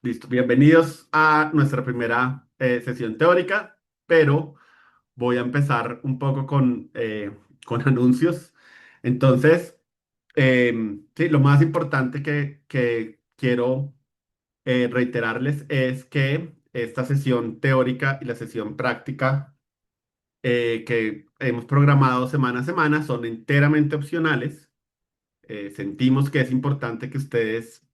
Listo, bienvenidos a nuestra primera sesión teórica, pero voy a empezar un poco con anuncios. Entonces, sí, lo más importante que quiero reiterarles es que esta sesión teórica y la sesión práctica que hemos programado semana a semana son enteramente opcionales. Sentimos que es importante que ustedes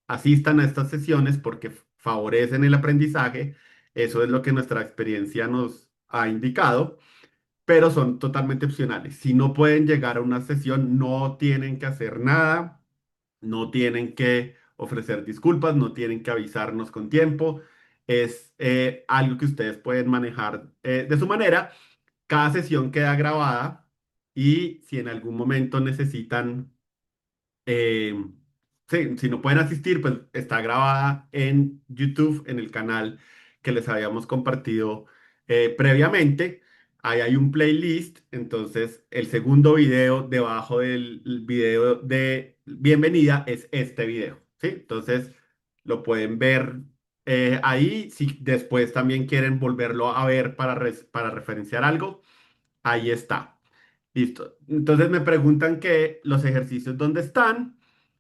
asistan a estas sesiones porque favorecen el aprendizaje. Eso es lo que nuestra experiencia nos ha indicado, pero son totalmente opcionales. Si no pueden llegar a una sesión, no tienen que hacer nada, no tienen que ofrecer disculpas, no tienen que avisarnos con tiempo. Es algo que ustedes pueden manejar de su manera. Cada sesión queda grabada y si en algún momento necesitan eh, sí, si no pueden asistir, pues está grabada en YouTube, en el canal que les habíamos compartido previamente. Ahí hay un playlist, entonces el segundo video debajo del video de bienvenida es este video, ¿sí? Entonces lo pueden ver ahí. Si después también quieren volverlo a ver para referenciar algo, ahí está. Listo. Entonces me preguntan que los ejercicios dónde están.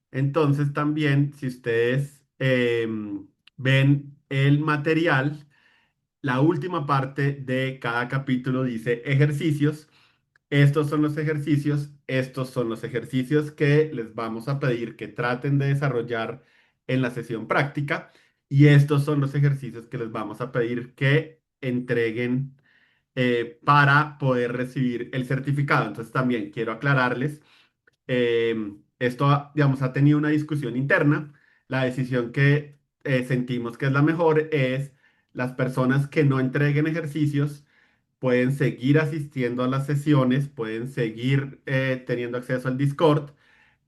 Entonces también, si ustedes ven el material, la última parte de cada capítulo dice ejercicios. Estos son los ejercicios, estos son los ejercicios que les vamos a pedir que traten de desarrollar en la sesión práctica y estos son los ejercicios que les vamos a pedir que entreguen para poder recibir el certificado. Entonces también quiero aclararles, esto, digamos, ha tenido una discusión interna. La decisión que sentimos que es la mejor es las personas que no entreguen ejercicios pueden seguir asistiendo a las sesiones, pueden seguir teniendo acceso al Discord,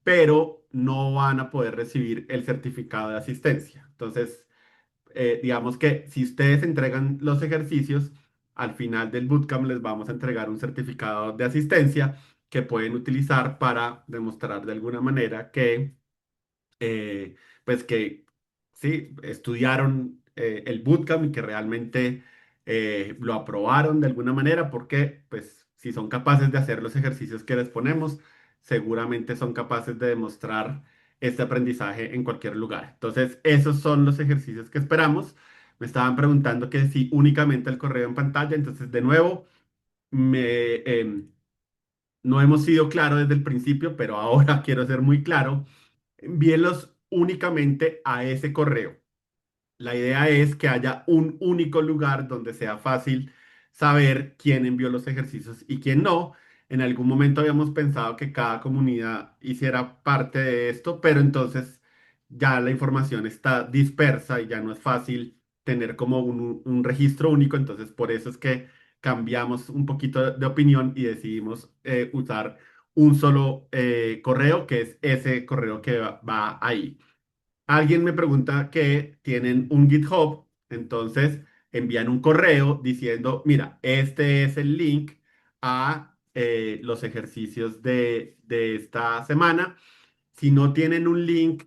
pero no van a poder recibir el certificado de asistencia. Entonces, digamos que si ustedes entregan los ejercicios, al final del bootcamp les vamos a entregar un certificado de asistencia que pueden utilizar para demostrar de alguna manera que pues que sí, estudiaron el bootcamp y que realmente lo aprobaron de alguna manera, porque pues si son capaces de hacer los ejercicios que les ponemos, seguramente son capaces de demostrar este aprendizaje en cualquier lugar. Entonces, esos son los ejercicios que esperamos. Me estaban preguntando que si únicamente el correo en pantalla, entonces de nuevo, no hemos sido claros desde el principio, pero ahora quiero ser muy claro. Envíenlos únicamente a ese correo. La idea es que haya un único lugar donde sea fácil saber quién envió los ejercicios y quién no. En algún momento habíamos pensado que cada comunidad hiciera parte de esto, pero entonces ya la información está dispersa y ya no es fácil tener como un registro único. Entonces por eso es que cambiamos un poquito de opinión y decidimos usar un solo correo, que es ese correo que va ahí. Alguien me pregunta que tienen un GitHub, entonces envían un correo diciendo, mira, este es el link a los ejercicios de esta semana. Si no tienen un link,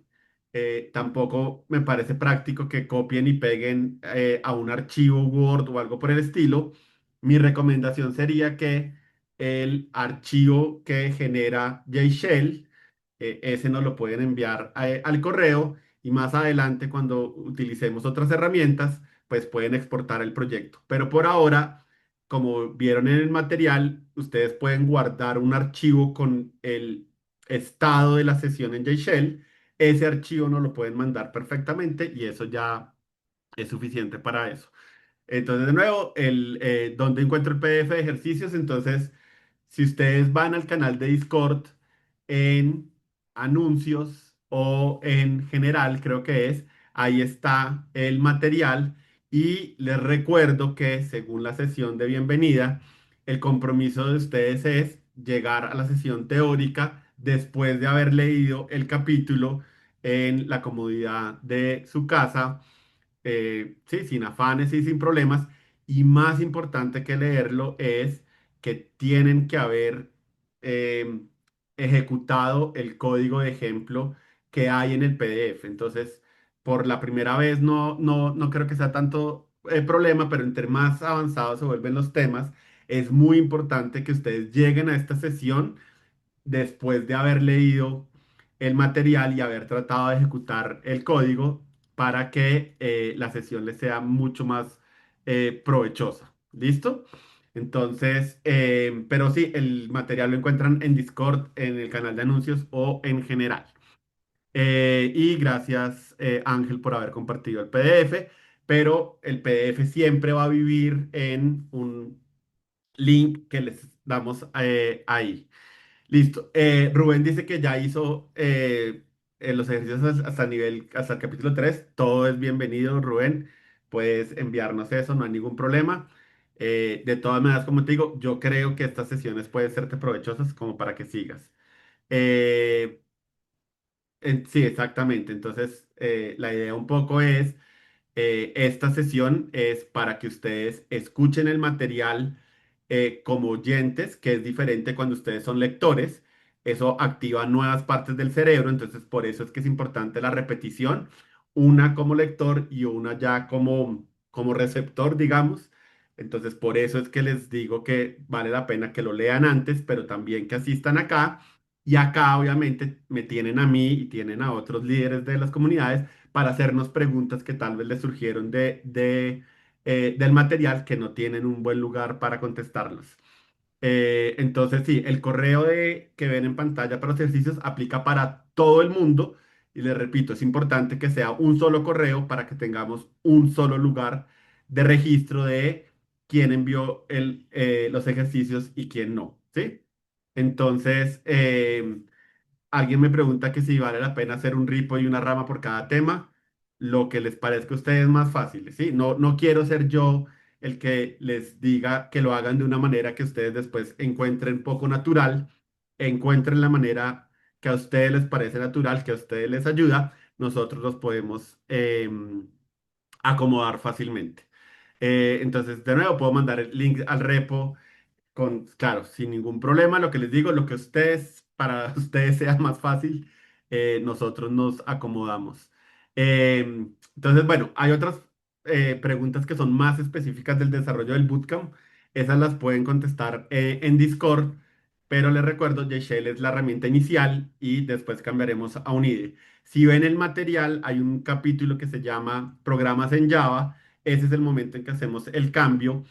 tampoco me parece práctico que copien y peguen a un archivo Word o algo por el estilo. Mi recomendación sería que el archivo que genera JShell, ese nos lo pueden enviar al correo y más adelante cuando utilicemos otras herramientas, pues pueden exportar el proyecto. Pero por ahora, como vieron en el material, ustedes pueden guardar un archivo con el estado de la sesión en JShell. Ese archivo nos lo pueden mandar perfectamente y eso ya es suficiente para eso. Entonces, de nuevo, ¿dónde encuentro el PDF de ejercicios? Entonces, si ustedes van al canal de Discord en anuncios o en general, creo que es, ahí está el material y les recuerdo que según la sesión de bienvenida, el compromiso de ustedes es llegar a la sesión teórica después de haber leído el capítulo en la comodidad de su casa, sí, sin afanes y sin problemas. Y más importante que leerlo es que tienen que haber eh, ejecutado el código de ejemplo que hay en el PDF. Entonces, por la primera vez no creo que sea tanto problema, pero entre más avanzados se vuelven los temas, es muy importante que ustedes lleguen a esta sesión después de haber leído el material y haber tratado de ejecutar el código para que la sesión les sea mucho más provechosa. ¿Listo? Entonces, pero sí, el material lo encuentran en Discord, en el canal de anuncios o en general. Y gracias, Ángel, por haber compartido el PDF, pero el PDF siempre va a vivir en un link que les damos ahí. Listo. Rubén dice que ya hizo los ejercicios hasta nivel, hasta el capítulo 3. Todo es bienvenido, Rubén. Puedes enviarnos eso, no hay ningún problema. De todas maneras, como te digo, yo creo que estas sesiones pueden serte provechosas como para que sigas. Eh, sí, exactamente. Entonces, la idea un poco es esta sesión es para que ustedes escuchen el material como oyentes, que es diferente cuando ustedes son lectores. Eso activa nuevas partes del cerebro, entonces por eso es que es importante la repetición, una como lector y una ya como receptor, digamos. Entonces por eso es que les digo que vale la pena que lo lean antes, pero también que asistan acá. Y acá obviamente me tienen a mí y tienen a otros líderes de las comunidades para hacernos preguntas que tal vez les surgieron del material que no tienen un buen lugar para contestarlos. Entonces, sí, el correo que ven en pantalla para los ejercicios aplica para todo el mundo. Y les repito, es importante que sea un solo correo para que tengamos un solo lugar de registro de quién envió los ejercicios y quién no, ¿sí? Entonces, alguien me pregunta que si vale la pena hacer un ripo y una rama por cada tema, lo que les parezca a ustedes más fácil, ¿sí? No quiero ser yo el que les diga que lo hagan de una manera que ustedes después encuentren poco natural, encuentren la manera que a ustedes les parece natural, que a ustedes les ayuda, nosotros los podemos acomodar fácilmente. Entonces, de nuevo, puedo mandar el link al repo claro, sin ningún problema, lo que les digo, lo que ustedes, para ustedes sea más fácil, nosotros nos acomodamos. Entonces, bueno, hay otras preguntas que son más específicas del desarrollo del bootcamp. Esas las pueden contestar en Discord, pero les recuerdo, Shell es la herramienta inicial y después cambiaremos a Unide. Si ven el material, hay un capítulo que se llama Programas en Java. Ese es el momento en que hacemos el cambio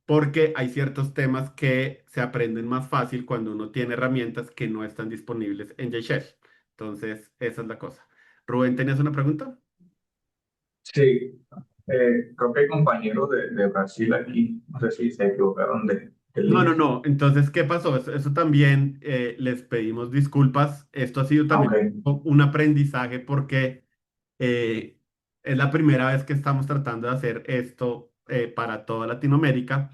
porque hay ciertos temas que se aprenden más fácil cuando uno tiene herramientas que no están disponibles en JShell. Entonces, esa es la cosa. Rubén, ¿tenías una pregunta? Sí, creo que hay compañeros de Brasil aquí, no sé si se equivocaron del No, link. no, no. Entonces, ¿qué pasó? Eso también les pedimos disculpas. Esto ha sido Ah, ok, también un aprendizaje porque eh, es la primera vez que estamos tratando de hacer esto para toda Latinoamérica.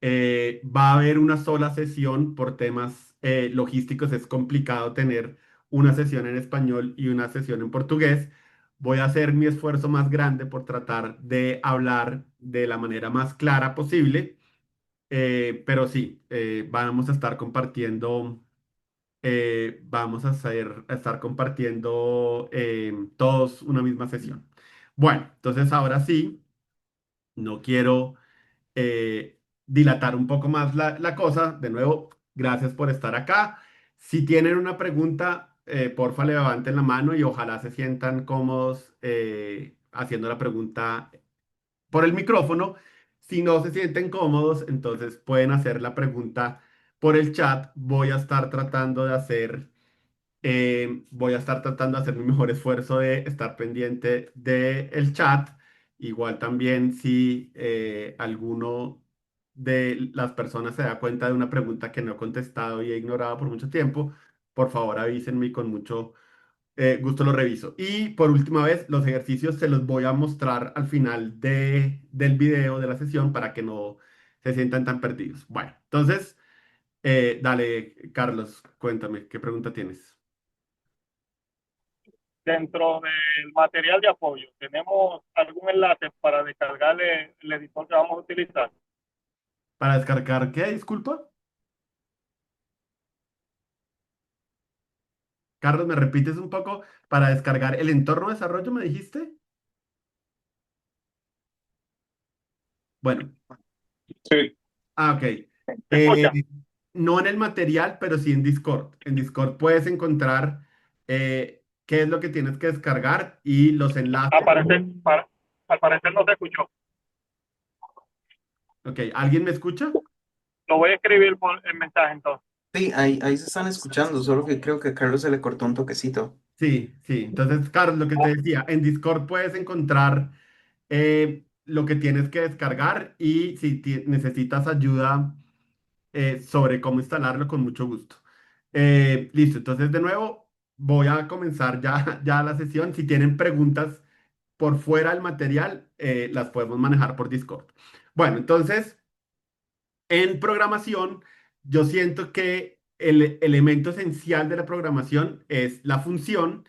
Va a haber una sola sesión por temas logísticos. Es complicado tener una sesión en español y una sesión en portugués. Voy a hacer mi esfuerzo más grande por tratar de hablar de la manera más clara posible, pero sí, vamos a estar compartiendo, a estar compartiendo todos una misma sesión. Bueno, entonces ahora sí, no quiero dilatar un poco más la cosa. De nuevo, gracias por estar acá. Si tienen una pregunta, porfa, levanten la mano y ojalá se sientan cómodos haciendo la pregunta por el micrófono. Si no se sienten cómodos, entonces pueden hacer la pregunta por el chat. Voy a estar tratando de hacer mi mejor esfuerzo de estar pendiente del chat. Igual también si alguno de las personas se da cuenta de una pregunta que no he contestado y he ignorado por mucho tiempo, por favor avísenme y con mucho gusto lo reviso. Y por última vez, los ejercicios se los voy a mostrar al final del video de la sesión para que no se sientan tan perdidos. Bueno, entonces, dale, Carlos, cuéntame, ¿qué pregunta tienes? Dentro del material de apoyo, ¿tenemos algún enlace para descargar el editor que vamos a utilizar? ¿Para descargar qué? Disculpa. Carlos, ¿me repites un poco? Para descargar el entorno de desarrollo, ¿me dijiste? Bueno, Sí, ok. ¿te escuchan? No en el material, pero sí en Discord. En Discord puedes encontrar qué es lo que tienes que descargar y los enlaces. Al parecer no se escuchó. Ok, ¿alguien me escucha? Lo voy a escribir por el mensaje entonces. Sí, ahí se están escuchando, solo que creo que a Carlos se le cortó un toquecito. Sí, sí. Entonces, Carlos, lo que te decía, en Discord puedes encontrar lo que tienes que descargar y si necesitas ayuda sobre cómo instalarlo, con mucho gusto. Listo, entonces de nuevo voy a comenzar ya, ya la sesión. Si tienen preguntas por fuera del material, las podemos manejar por Discord. Bueno, entonces... En programación, yo siento que el elemento esencial de la programación es la función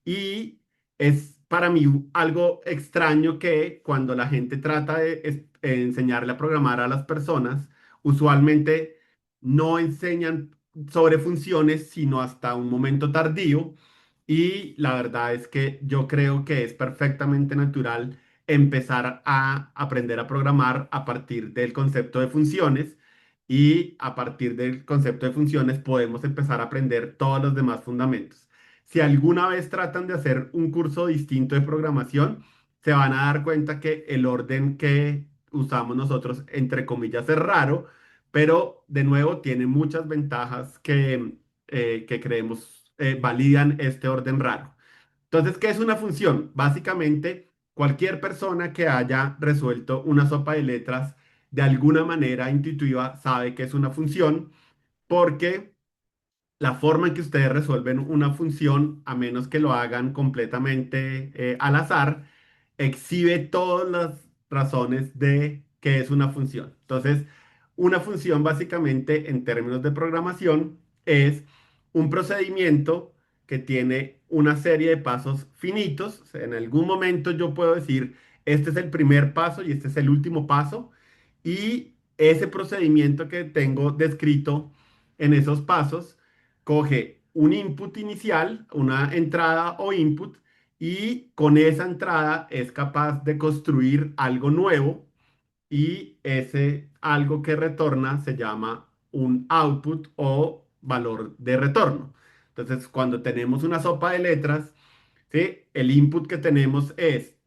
y es para mí algo extraño que cuando la gente trata de enseñarle a programar a las personas, usualmente no enseñan sobre funciones sino hasta un momento tardío y la verdad es que yo creo que es perfectamente natural empezar a aprender a programar a partir del concepto de funciones y a partir del concepto de funciones podemos empezar a aprender todos los demás fundamentos. Si alguna vez tratan de hacer un curso distinto de programación, se van a dar cuenta que el orden que usamos nosotros, entre comillas, es raro, pero de nuevo tiene muchas ventajas que creemos validan este orden raro. Entonces, ¿qué es una función? Básicamente, cualquier persona que haya resuelto una sopa de letras de alguna manera intuitiva sabe que es una función porque la forma en que ustedes resuelven una función, a menos que lo hagan completamente al azar, exhibe todas las razones de qué es una función. Entonces, una función básicamente en términos de programación es un procedimiento que tiene una serie de pasos finitos. O sea, en algún momento yo puedo decir, este es el primer paso y este es el último paso. Y ese procedimiento que tengo descrito en esos pasos coge un input inicial, una entrada o input, y con esa entrada es capaz de construir algo nuevo y ese algo que retorna se llama un output o valor de retorno. Entonces, cuando tenemos una sopa de letras, ¿sí? El input que tenemos eh,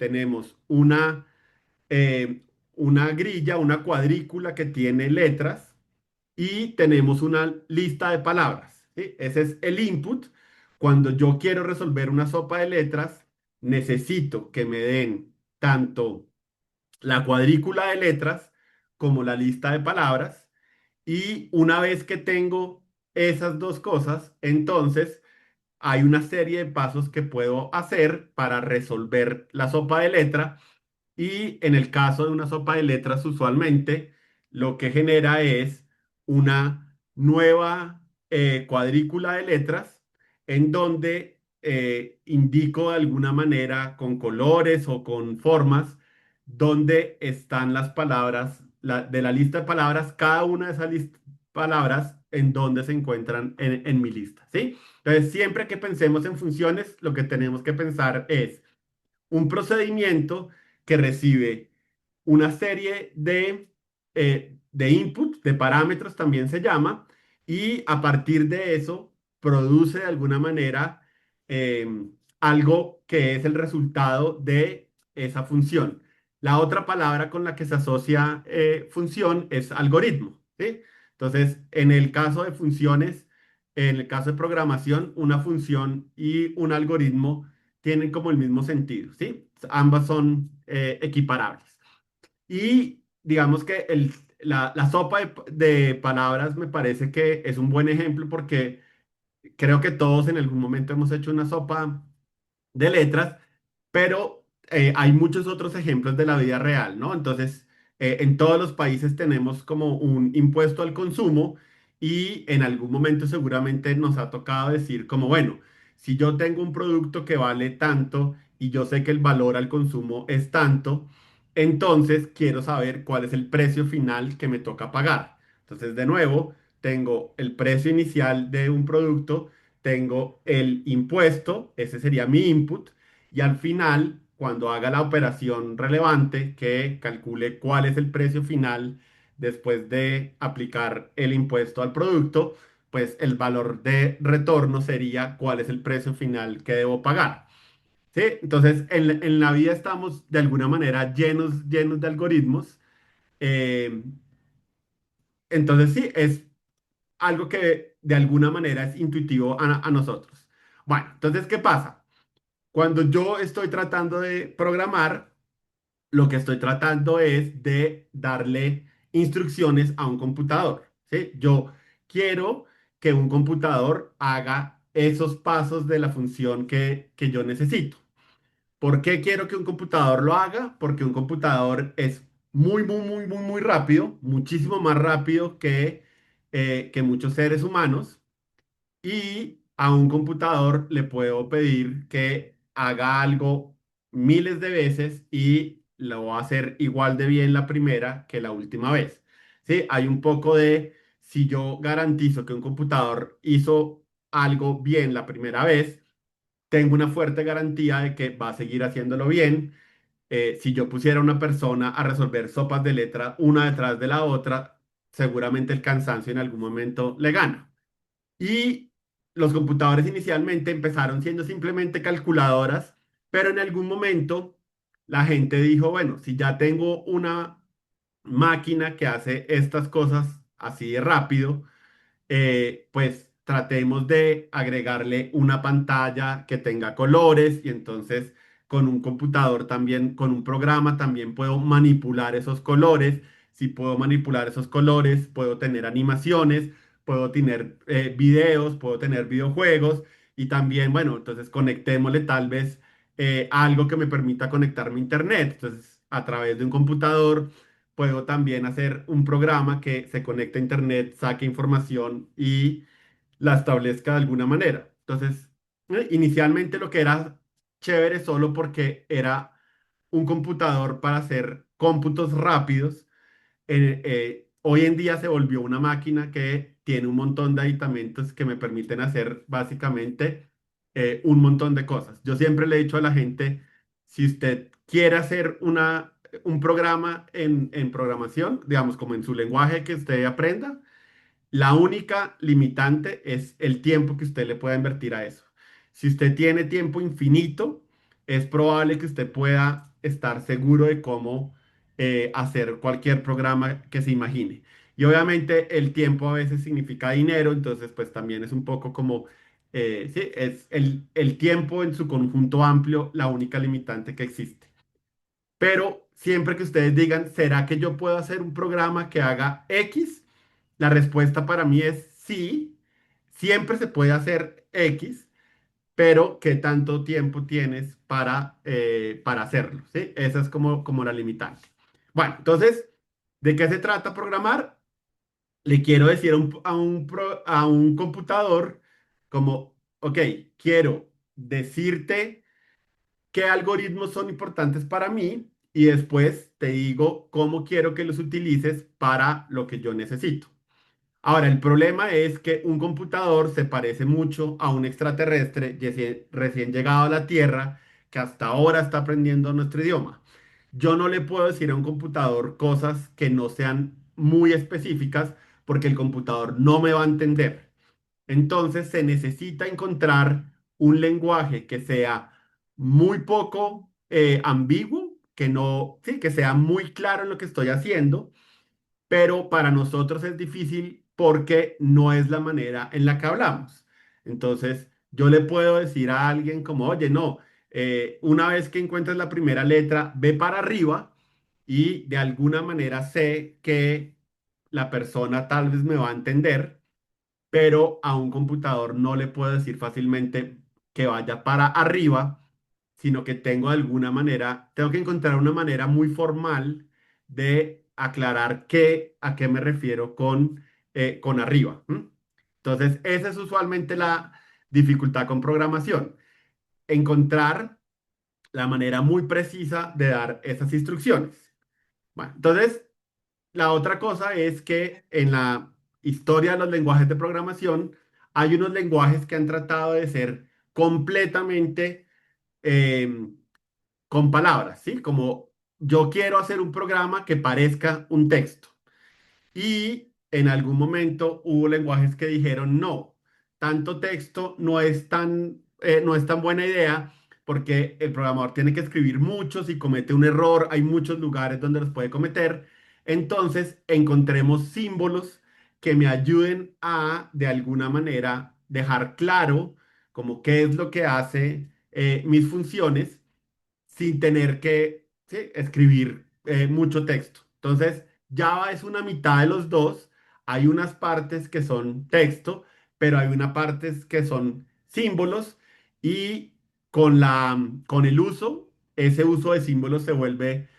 una grilla, una cuadrícula que tiene letras y tenemos una lista de palabras, ¿sí? Ese es el input. Cuando yo quiero resolver una sopa de letras, necesito que me den tanto la cuadrícula de letras como la lista de palabras. Y una vez que tengo esas dos cosas, entonces hay una serie de pasos que puedo hacer para resolver la sopa de letra y en el caso de una sopa de letras, usualmente lo que genera es una nueva cuadrícula de letras en donde indico de alguna manera con colores o con formas donde están las palabras de la lista de palabras, cada una de esas palabras en donde se encuentran en mi lista, ¿sí? Entonces, siempre que pensemos en funciones, lo que tenemos que pensar es un procedimiento que recibe una serie de inputs, de parámetros también se llama, y a partir de eso produce de alguna manera eh, algo que es el resultado de esa función. La otra palabra con la que se asocia función es algoritmo, ¿sí? Entonces, en el caso de funciones, en el caso de programación, una función y un algoritmo tienen como el mismo sentido, ¿sí? Ambas son equiparables. Y digamos que la sopa de palabras me parece que es un buen ejemplo porque creo que todos en algún momento hemos hecho una sopa de letras, pero hay muchos otros ejemplos de la vida real, ¿no? Entonces, en todos los países tenemos como un impuesto al consumo y en algún momento seguramente nos ha tocado decir como, bueno, si yo tengo un producto que vale tanto y yo sé que el valor al consumo es tanto, entonces quiero saber cuál es el precio final que me toca pagar. Entonces, de nuevo, tengo el precio inicial de un producto, tengo el impuesto, ese sería mi input, y al final cuando haga la operación relevante, que calcule cuál es el precio final después de aplicar el impuesto al producto, pues el valor de retorno sería cuál es el precio final que debo pagar. ¿Sí? Entonces, en la vida estamos de alguna manera llenos de algoritmos. eh, entonces, sí, es algo que de alguna manera es intuitivo a nosotros. Bueno, entonces, ¿qué pasa? Cuando yo estoy tratando de programar, lo que estoy tratando es de darle instrucciones a un computador, ¿sí? Yo quiero que un computador haga esos pasos de la función que yo necesito. ¿Por qué quiero que un computador lo haga? Porque un computador es muy rápido, muchísimo más rápido que muchos seres humanos. Y a un computador le puedo pedir que haga algo miles de veces y lo va a hacer igual de bien la primera que la última vez. ¿Sí? Hay un poco de, si yo garantizo que un computador hizo algo bien la primera vez, tengo una fuerte garantía de que va a seguir haciéndolo bien. Si yo pusiera a una persona a resolver sopas de letra una detrás de la otra, seguramente el cansancio en algún momento le gana. Y los computadores inicialmente empezaron siendo simplemente calculadoras, pero en algún momento la gente dijo, bueno, si ya tengo una máquina que hace estas cosas así de rápido, pues tratemos de agregarle una pantalla que tenga colores y entonces con un computador también, con un programa también puedo manipular esos colores. Si puedo manipular esos colores, puedo tener animaciones, puedo tener videos, puedo tener videojuegos y también, bueno, entonces conectémosle tal vez algo que me permita conectarme a internet. Entonces, a través de un computador puedo también hacer un programa que se conecte a internet, saque información y la establezca de alguna manera. Entonces, inicialmente lo que era chévere solo porque era un computador para hacer cómputos rápidos, hoy en día se volvió una máquina que tiene un montón de aditamentos que me permiten hacer básicamente un montón de cosas. Yo siempre le he dicho a la gente, si usted quiere hacer un programa en programación, digamos como en su lenguaje que usted aprenda, la única limitante es el tiempo que usted le pueda invertir a eso. Si usted tiene tiempo infinito, es probable que usted pueda estar seguro de cómo hacer cualquier programa que se imagine. Y obviamente el tiempo a veces significa dinero, entonces pues también es un poco como, sí, es el tiempo en su conjunto amplio la única limitante que existe. Pero siempre que ustedes digan, ¿será que yo puedo hacer un programa que haga X? La respuesta para mí es sí, siempre se puede hacer X, pero ¿qué tanto tiempo tienes para hacerlo? ¿Sí? Esa es como la limitante. Bueno, entonces, ¿de qué se trata programar? Le quiero decir a un computador como, ok, quiero decirte qué algoritmos son importantes para mí y después te digo cómo quiero que los utilices para lo que yo necesito. Ahora, el problema es que un computador se parece mucho a un extraterrestre recién llegado a la Tierra que hasta ahora está aprendiendo nuestro idioma. Yo no le puedo decir a un computador cosas que no sean muy específicas porque el computador no me va a entender. Entonces se necesita encontrar un lenguaje que sea muy poco ambiguo, que no, sí, que sea muy claro en lo que estoy haciendo, pero para nosotros es difícil porque no es la manera en la que hablamos. Entonces, yo le puedo decir a alguien como, oye, no, una vez que encuentres la primera letra, ve para arriba y de alguna manera sé que la persona tal vez me va a entender, pero a un computador no le puedo decir fácilmente que vaya para arriba, sino que tengo de alguna manera, tengo que encontrar una manera muy formal de aclarar a qué me refiero con arriba. ¿M? Entonces, esa es usualmente la dificultad con programación, encontrar la manera muy precisa de dar esas instrucciones. Bueno, entonces, la otra cosa es que en la historia de los lenguajes de programación hay unos lenguajes que han tratado de ser completamente eh, con palabras, ¿sí? Como yo quiero hacer un programa que parezca un texto. Y en algún momento hubo lenguajes que dijeron, no, tanto texto no es tan buena idea porque el programador tiene que escribir mucho, si comete un error, hay muchos lugares donde los puede cometer. Entonces, encontremos símbolos que me ayuden a, de alguna manera, dejar claro como qué es lo que hace mis funciones sin tener que, ¿sí?, escribir mucho texto. Entonces, Java es una mitad de los dos. Hay unas partes que son texto, pero hay unas partes que son símbolos y con el uso, ese uso de símbolos se vuelve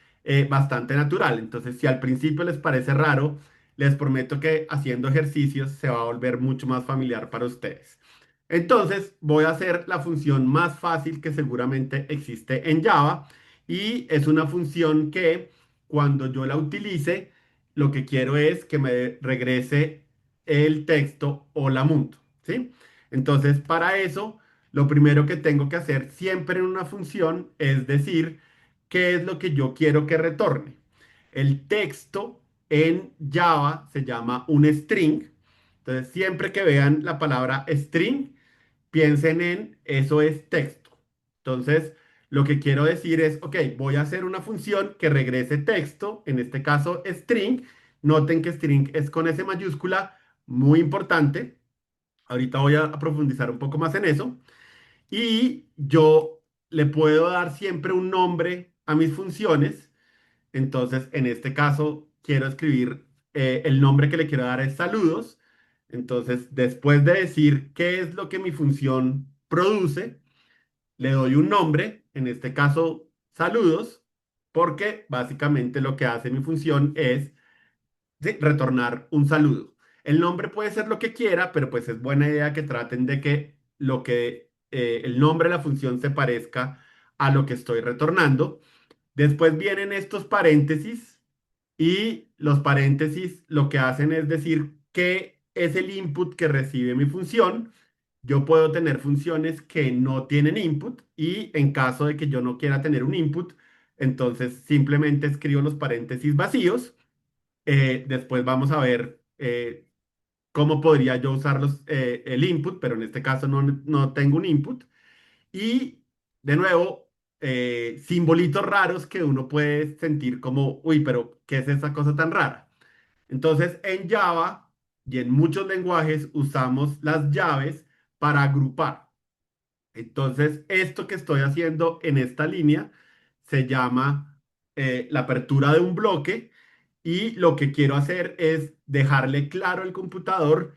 bastante natural. Entonces, si al principio les parece raro, les prometo que haciendo ejercicios se va a volver mucho más familiar para ustedes. Entonces voy a hacer la función más fácil que seguramente existe en Java y es una función que cuando yo la utilice, lo que quiero es que me regrese el texto o la mundo, ¿sí? Entonces para eso, lo primero que tengo que hacer siempre en una función es decir qué es lo que yo quiero que retorne. El texto en Java se llama un string. Entonces siempre que vean la palabra string, piensen en eso es texto. Entonces, lo que quiero decir es, ok, voy a hacer una función que regrese texto, en este caso string. Noten que string es con S mayúscula, muy importante. Ahorita voy a profundizar un poco más en eso. Y yo le puedo dar siempre un nombre a mis funciones. Entonces, en este caso, quiero escribir el nombre que le quiero dar es saludos. Entonces, después de decir qué es lo que mi función produce, le doy un nombre, en este caso, saludos, porque básicamente lo que hace mi función es, sí, retornar un saludo. El nombre puede ser lo que quiera, pero pues es buena idea que traten de que el nombre de la función se parezca a lo que estoy retornando. Después vienen estos paréntesis y los paréntesis lo que hacen es decir qué es el input que recibe mi función. Yo puedo tener funciones que no tienen input y en caso de que yo no quiera tener un input, entonces simplemente escribo los paréntesis vacíos. Después vamos a ver cómo podría yo usar el input, pero en este caso no tengo un input. Y de nuevo, simbolitos raros que uno puede sentir como, uy, pero ¿qué es esa cosa tan rara? Entonces, en Java y en muchos lenguajes usamos las llaves para agrupar. Entonces, esto que estoy haciendo en esta línea se llama la apertura de un bloque y lo que quiero hacer es dejarle claro al computador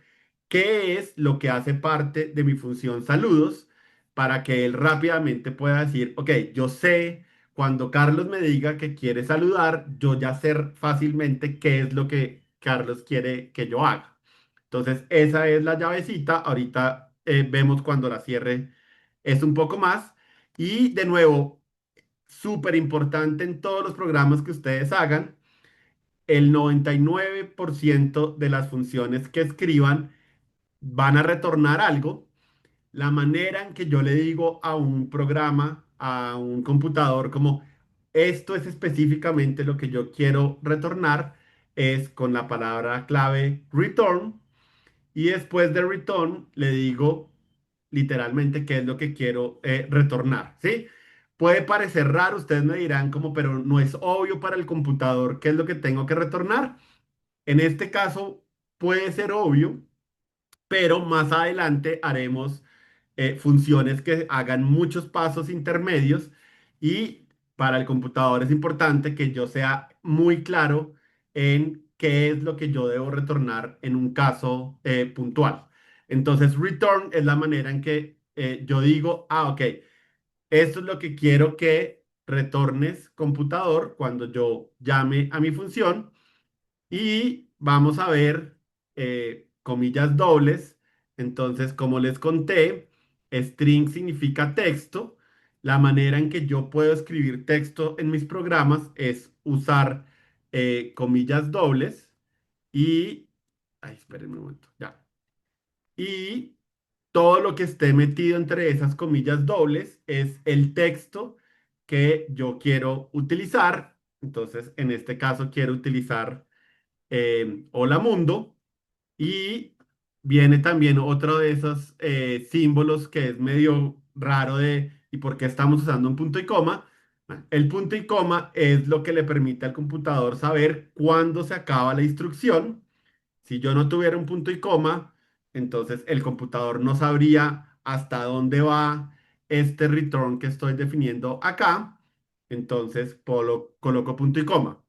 qué es lo que hace parte de mi función saludos para que él rápidamente pueda decir, ok, yo sé, cuando Carlos me diga que quiere saludar, yo ya sé fácilmente qué es lo que Carlos quiere que yo haga. Entonces, esa es la llavecita. Ahorita vemos cuando la cierre es un poco más. Y de nuevo, súper importante en todos los programas que ustedes hagan, el 99% de las funciones que escriban van a retornar algo. La manera en que yo le digo a un programa, a un computador, como esto es específicamente lo que yo quiero retornar, es con la palabra clave return y después de return le digo literalmente qué es lo que quiero retornar, ¿sí? Puede parecer raro, ustedes me dirán como, pero no es obvio para el computador qué es lo que tengo que retornar. En este caso puede ser obvio, pero más adelante haremos funciones que hagan muchos pasos intermedios y para el computador es importante que yo sea muy claro en qué es lo que yo debo retornar en un caso puntual. Entonces, return es la manera en que yo digo, ok, esto es lo que quiero que retornes computador cuando yo llame a mi función y vamos a ver comillas dobles. Entonces, como les conté, string significa texto. La manera en que yo puedo escribir texto en mis programas es usar comillas dobles y... Ay, espérenme un momento, ya. Y todo lo que esté metido entre esas comillas dobles es el texto que yo quiero utilizar. Entonces, en este caso, quiero utilizar Hola Mundo. Y viene también otro de esos símbolos que es medio raro de ¿y por qué estamos usando un punto y coma? El punto y coma es lo que le permite al computador saber cuándo se acaba la instrucción. Si yo no tuviera un punto y coma, entonces el computador no sabría hasta dónde va este return que estoy definiendo acá. Entonces coloco punto y coma.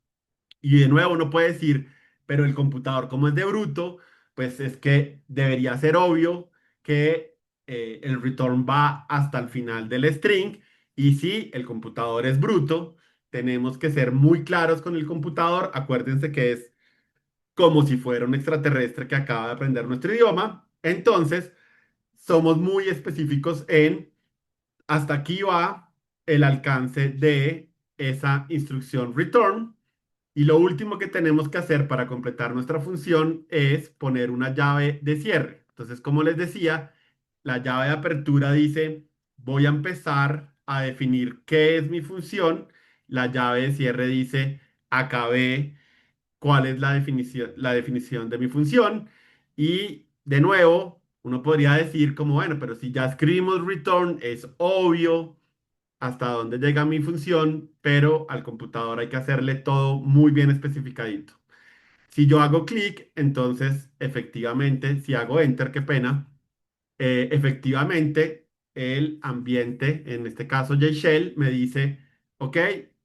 Y de nuevo uno puede decir, pero el computador como es de bruto, pues es que debería ser obvio que el return va hasta el final del string. Y si el computador es bruto, tenemos que ser muy claros con el computador. Acuérdense que es como si fuera un extraterrestre que acaba de aprender nuestro idioma. Entonces, somos muy específicos en hasta aquí va el alcance de esa instrucción return. Y lo último que tenemos que hacer para completar nuestra función es poner una llave de cierre. Entonces, como les decía, la llave de apertura dice, voy a empezar a definir qué es mi función. La llave de cierre dice, acabé cuál es la definición de mi función. Y de nuevo, uno podría decir como, bueno, pero si ya escribimos return, es obvio hasta dónde llega mi función, pero al computador hay que hacerle todo muy bien especificadito. Si yo hago clic, entonces efectivamente, si hago enter, qué pena, efectivamente el ambiente, en este caso JShell, me dice, ok,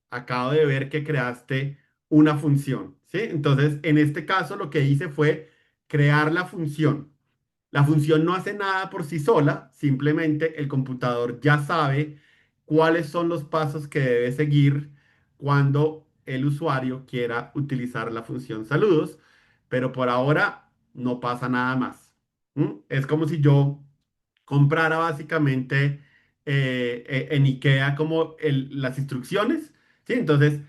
acabo de ver que creaste una función, ¿sí? Entonces, en este caso lo que hice fue crear la función. La función no hace nada por sí sola, simplemente el computador ya sabe cuáles son los pasos que debe seguir cuando el usuario quiera utilizar la función saludos, pero por ahora no pasa nada más. ¿Mm? Es como si yo comprara básicamente en IKEA como las instrucciones, ¿sí? Entonces,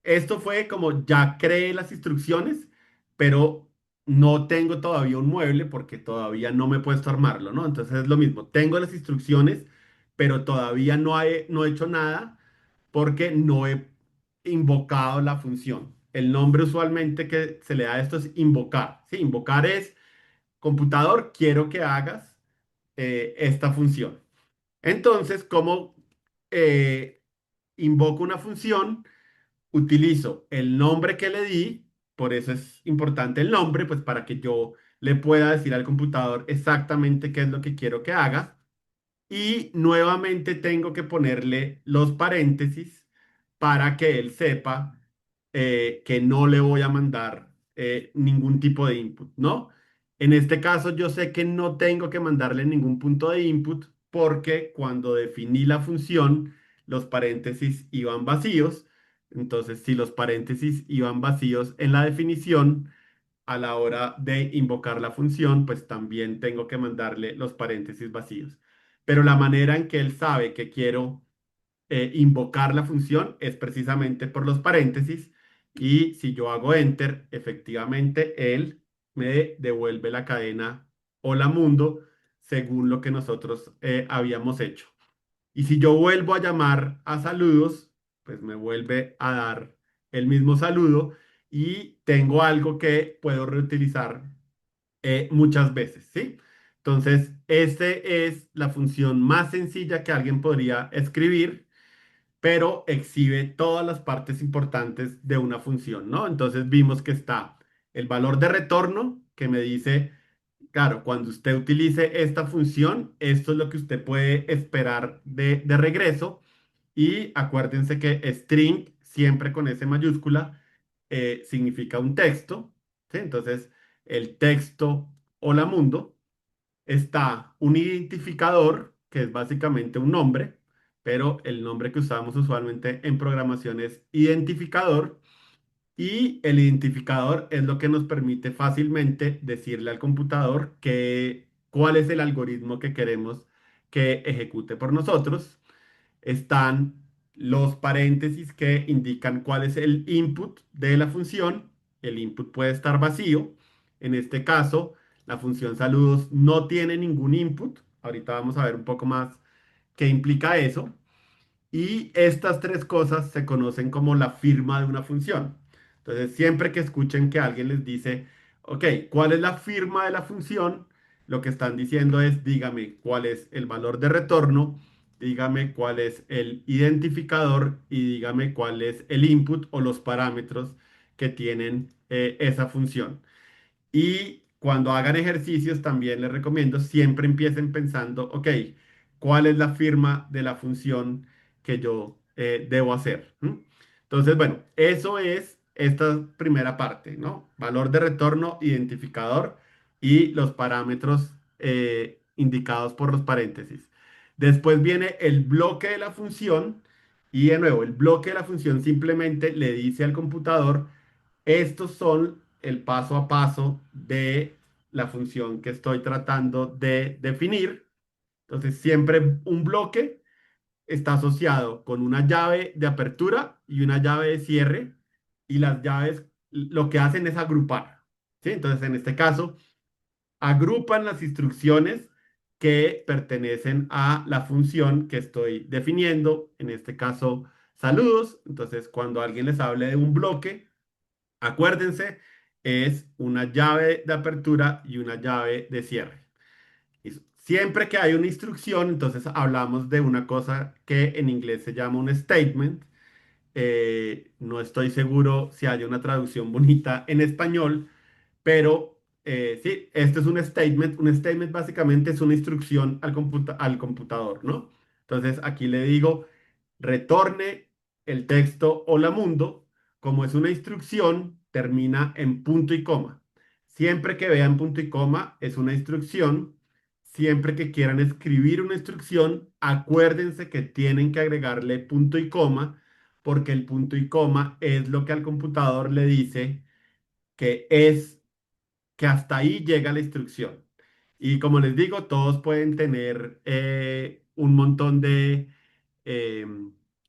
esto fue como ya creé las instrucciones, pero no tengo todavía un mueble porque todavía no me he puesto a armarlo, ¿no? Entonces es lo mismo, tengo las instrucciones, pero todavía no he hecho nada porque no he invocado la función. El nombre usualmente que se le da a esto es invocar, ¿sí? Invocar es, computador, quiero que hagas esta función. Entonces, ¿cómo eh, invoco una función? Utilizo el nombre que le di, por eso es importante el nombre, pues para que yo le pueda decir al computador exactamente qué es lo que quiero que haga. Y nuevamente tengo que ponerle los paréntesis para que él sepa que no le voy a mandar ningún tipo de input, ¿no? En este caso yo sé que no tengo que mandarle ningún punto de input porque cuando definí la función, los paréntesis iban vacíos. Entonces, si los paréntesis iban vacíos en la definición, a la hora de invocar la función, pues también tengo que mandarle los paréntesis vacíos. Pero la manera en que él sabe que quiero invocar la función es precisamente por los paréntesis. Y si yo hago enter, efectivamente él me devuelve la cadena hola mundo según lo que nosotros habíamos hecho. Y si yo vuelvo a llamar a saludos, pues me vuelve a dar el mismo saludo y tengo algo que puedo reutilizar muchas veces, ¿sí? Entonces, este es la función más sencilla que alguien podría escribir, pero exhibe todas las partes importantes de una función, ¿no? Entonces vimos que está el valor de retorno que me dice, claro, cuando usted utilice esta función, esto es lo que usted puede esperar de regreso. Y acuérdense que string, siempre con S mayúscula, significa un texto, ¿sí? Entonces, el texto hola mundo está un identificador, que es básicamente un nombre, pero el nombre que usamos usualmente en programación es identificador. Y el identificador es lo que nos permite fácilmente decirle al computador cuál es el algoritmo que queremos que ejecute por nosotros. Están los paréntesis que indican cuál es el input de la función. El input puede estar vacío. En este caso, la función saludos no tiene ningún input. Ahorita vamos a ver un poco más qué implica eso. Y estas tres cosas se conocen como la firma de una función. Entonces, siempre que escuchen que alguien les dice, ok, ¿cuál es la firma de la función? Lo que están diciendo es, dígame cuál es el valor de retorno, dígame cuál es el identificador y dígame cuál es el input o los parámetros que tienen esa función. Y cuando hagan ejercicios, también les recomiendo, siempre empiecen pensando, ok, ¿cuál es la firma de la función que yo debo hacer? ¿Mm? Entonces, bueno, eso es esta primera parte, ¿no? Valor de retorno, identificador y los parámetros indicados por los paréntesis. Después viene el bloque de la función y de nuevo, el bloque de la función simplemente le dice al computador estos son el paso a paso de la función que estoy tratando de definir. Entonces, siempre un bloque está asociado con una llave de apertura y una llave de cierre, y las llaves lo que hacen es agrupar. ¿Sí? Entonces, en este caso, agrupan las instrucciones que pertenecen a la función que estoy definiendo, en este caso, saludos. Entonces, cuando alguien les hable de un bloque, acuérdense, es una llave de apertura y una llave de cierre. Listo. Siempre que hay una instrucción, entonces hablamos de una cosa que en inglés se llama un statement. No estoy seguro si hay una traducción bonita en español, pero sí, este es un statement. Un statement básicamente es una instrucción al computador, ¿no? Entonces aquí le digo, retorne el texto hola mundo. Como es una instrucción, termina en punto y coma. Siempre que vean punto y coma, es una instrucción. Siempre que quieran escribir una instrucción, acuérdense que tienen que agregarle punto y coma, porque el punto y coma es lo que al computador le dice que es que hasta ahí llega la instrucción. Y como les digo, todos pueden tener un montón de eh,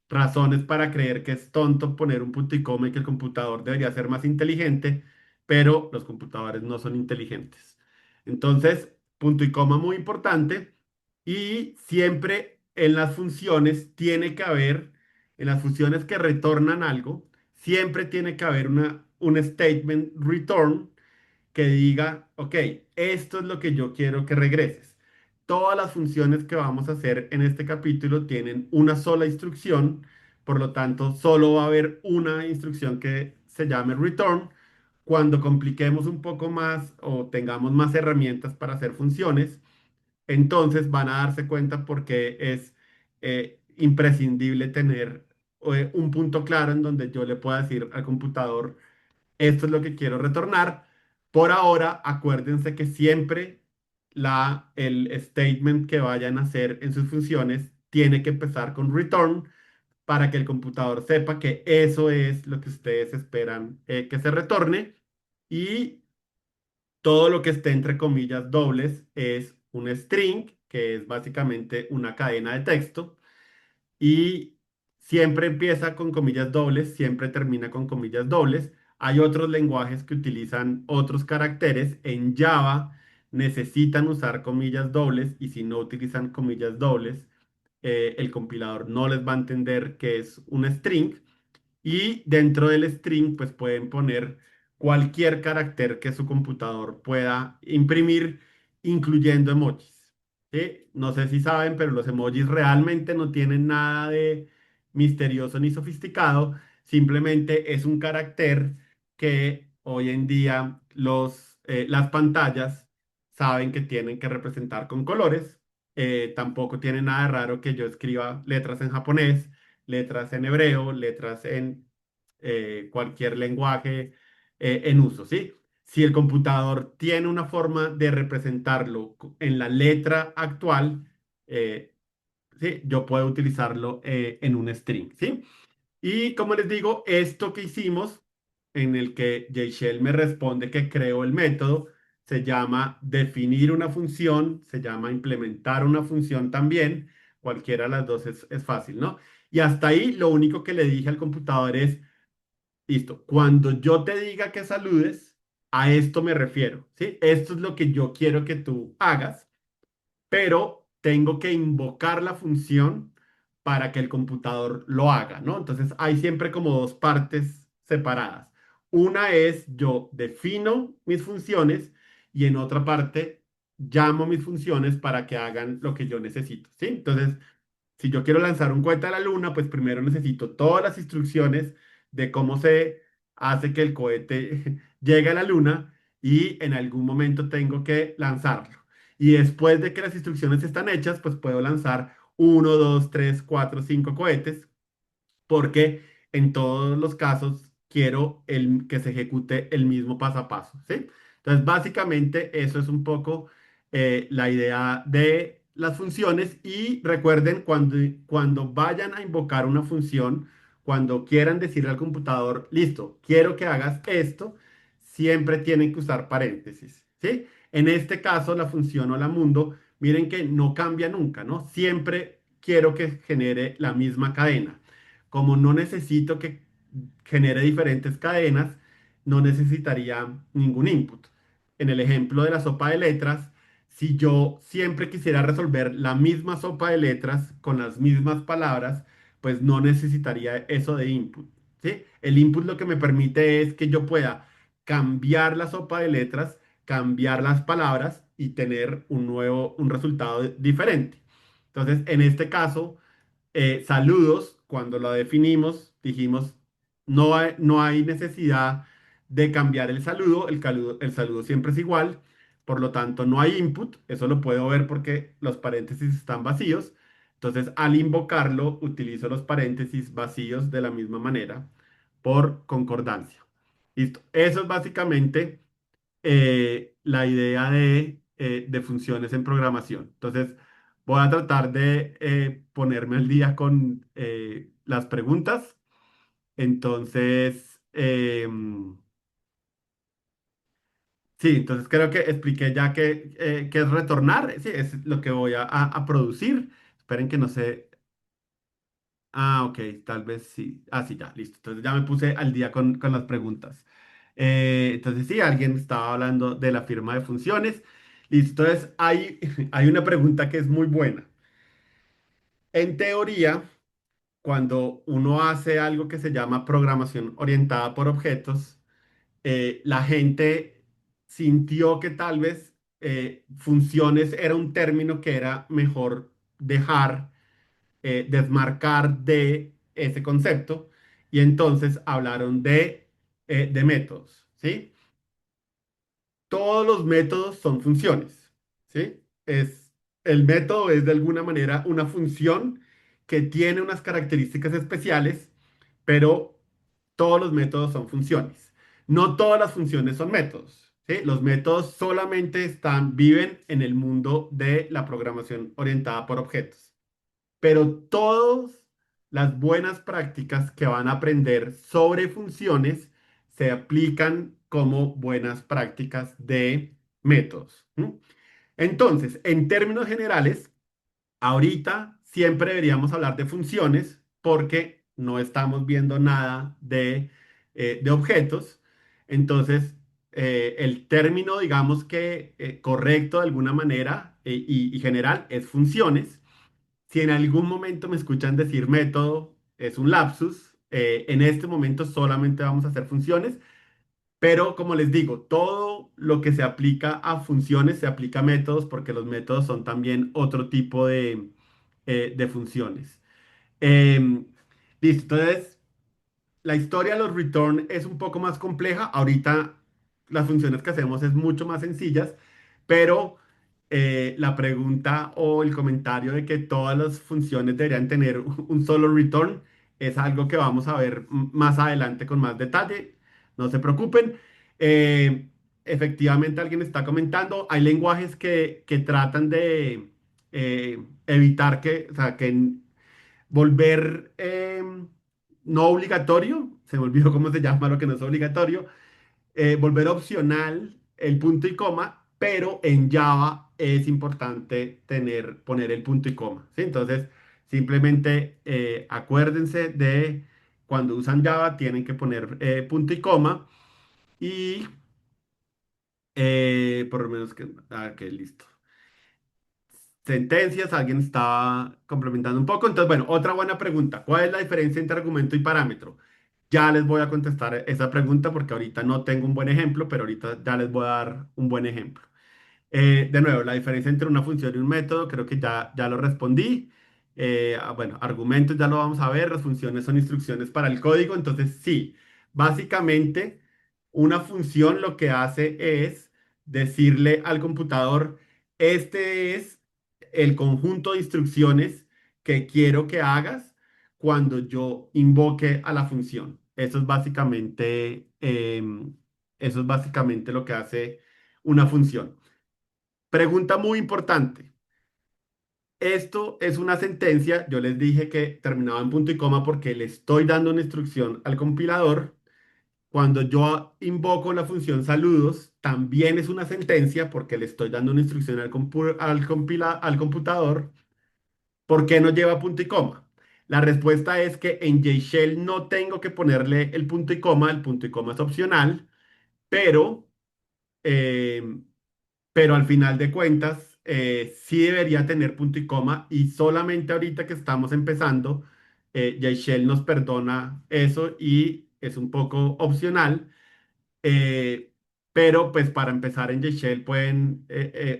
razones para creer que es tonto poner un punto y coma y que el computador debería ser más inteligente, pero los computadores no son inteligentes. Entonces, punto y coma muy importante, y siempre en las funciones tiene que haber, en las funciones que retornan algo, siempre tiene que haber un statement return que diga, ok, esto es lo que yo quiero que regreses. Todas las funciones que vamos a hacer en este capítulo tienen una sola instrucción, por lo tanto, solo va a haber una instrucción que se llame return. Cuando compliquemos un poco más o tengamos más herramientas para hacer funciones, entonces van a darse cuenta porque es imprescindible tener un punto claro en donde yo le pueda decir al computador, esto es lo que quiero retornar. Por ahora, acuérdense que siempre el statement que vayan a hacer en sus funciones tiene que empezar con return para que el computador sepa que eso es lo que ustedes esperan que se retorne. Y todo lo que esté entre comillas dobles es un string, que es básicamente una cadena de texto. Y siempre empieza con comillas dobles, siempre termina con comillas dobles. Hay otros lenguajes que utilizan otros caracteres. En Java necesitan usar comillas dobles, y si no utilizan comillas dobles, el compilador no les va a entender que es un string. Y dentro del string, pues pueden poner cualquier carácter que su computador pueda imprimir, incluyendo emojis. ¿Sí? No sé si saben, pero los emojis realmente no tienen nada de misterioso ni sofisticado. Simplemente es un carácter que hoy en día las pantallas saben que tienen que representar con colores. Tampoco tiene nada de raro que yo escriba letras en japonés, letras en hebreo, letras en cualquier lenguaje en uso, ¿sí? Si el computador tiene una forma de representarlo en la letra actual, eh, ¿sí? Yo puedo utilizarlo en un string, ¿sí? Y como les digo, esto que hicimos, en el que Shell me responde que creo el método, se llama definir una función, se llama implementar una función también. Cualquiera de las dos es fácil, ¿no? Y hasta ahí lo único que le dije al computador es, listo, cuando yo te diga que saludes, a esto me refiero, ¿sí? Esto es lo que yo quiero que tú hagas, pero tengo que invocar la función para que el computador lo haga, ¿no? Entonces hay siempre como dos partes separadas. Una es yo defino mis funciones y en otra parte llamo mis funciones para que hagan lo que yo necesito, ¿sí? Entonces, si yo quiero lanzar un cohete a la luna, pues primero necesito todas las instrucciones de cómo se hace que el cohete llegue a la luna y en algún momento tengo que lanzarlo. Y después de que las instrucciones están hechas, pues puedo lanzar uno, dos, tres, cuatro, cinco cohetes porque en todos los casos quiero que se ejecute el mismo paso a paso, ¿sí? Entonces, básicamente eso es un poco la idea de las funciones y recuerden cuando vayan a invocar una función, cuando quieran decirle al computador, listo, quiero que hagas esto, siempre tienen que usar paréntesis, ¿sí? En este caso, la función hola mundo, miren que no cambia nunca, ¿no? Siempre quiero que genere la misma cadena. Como no necesito que genere diferentes cadenas, no necesitaría ningún input. En el ejemplo de la sopa de letras, si yo siempre quisiera resolver la misma sopa de letras con las mismas palabras, pues no necesitaría eso de input, ¿sí? El input lo que me permite es que yo pueda cambiar la sopa de letras, cambiar las palabras y tener un resultado diferente. Entonces, en este caso, saludos, cuando lo definimos, dijimos, no hay necesidad de cambiar el saludo siempre es igual, por lo tanto no hay input, eso lo puedo ver porque los paréntesis están vacíos, entonces al invocarlo utilizo los paréntesis vacíos de la misma manera por concordancia. Listo, eso es básicamente la idea de funciones en programación. Entonces, voy a tratar de ponerme al día con las preguntas. Entonces, sí, entonces creo que expliqué ya qué es retornar. Sí, es lo que voy a producir. Esperen que no sé. Ah, ok, tal vez sí. Ah, sí, ya, listo. Entonces ya me puse al día con las preguntas. Entonces sí, alguien estaba hablando de la firma de funciones. Listo, entonces hay una pregunta que es muy buena. En teoría, cuando uno hace algo que se llama programación orientada por objetos, la gente sintió que tal vez funciones era un término que era mejor dejar desmarcar de ese concepto y entonces hablaron de métodos, ¿sí? Todos los métodos son funciones, ¿sí? El método es de alguna manera una función que tiene unas características especiales, pero todos los métodos son funciones. No todas las funciones son métodos, ¿sí? Los métodos solamente viven en el mundo de la programación orientada por objetos. Pero todas las buenas prácticas que van a aprender sobre funciones se aplican como buenas prácticas de métodos. ¿M? Entonces, en términos generales, ahorita siempre deberíamos hablar de funciones porque no estamos viendo nada de objetos. Entonces, el término, digamos que correcto de alguna manera y general es funciones. Si en algún momento me escuchan decir método, es un lapsus. En este momento solamente vamos a hacer funciones, pero como les digo, todo lo que se aplica a funciones se aplica a métodos porque los métodos son también otro tipo de funciones. Em, Listo, entonces la historia de los return es un poco más compleja. Ahorita las funciones que hacemos es mucho más sencillas, pero la pregunta o el comentario de que todas las funciones deberían tener un solo return es algo que vamos a ver más adelante con más detalle. No se preocupen. Eh, Efectivamente, alguien está comentando, hay lenguajes que tratan de evitar o sea, que volver no obligatorio, se me olvidó cómo se llama lo que no es obligatorio, volver opcional el punto y coma, pero en Java es importante poner el punto y coma, ¿sí? Entonces, simplemente acuérdense de cuando usan Java tienen que poner punto y coma y por lo menos que, listo. sentencias, alguien está complementando un poco. Entonces, bueno, otra buena pregunta. ¿Cuál es la diferencia entre argumento y parámetro? Ya les voy a contestar esa pregunta porque ahorita no tengo un buen ejemplo, pero ahorita ya les voy a dar un buen ejemplo. De nuevo, la diferencia entre una función y un método, creo que ya lo respondí. Bueno, argumentos ya lo vamos a ver, las funciones son instrucciones para el código, entonces sí, básicamente una función lo que hace es decirle al computador, este es el conjunto de instrucciones que quiero que hagas cuando yo invoque a la función. Eso es básicamente lo que hace una función. Pregunta muy importante. Esto es una sentencia. Yo les dije que terminaba en punto y coma porque le estoy dando una instrucción al compilador. Cuando yo invoco la función saludos, también es una sentencia porque le estoy dando una instrucción al computador. ¿Por qué no lleva punto y coma? La respuesta es que en JShell no tengo que ponerle el punto y coma es opcional, pero eh, pero al final de cuentas sí debería tener punto y coma y solamente ahorita que estamos empezando, Shell nos perdona eso y es un poco opcional, eh, pero pues para empezar en Shell pueden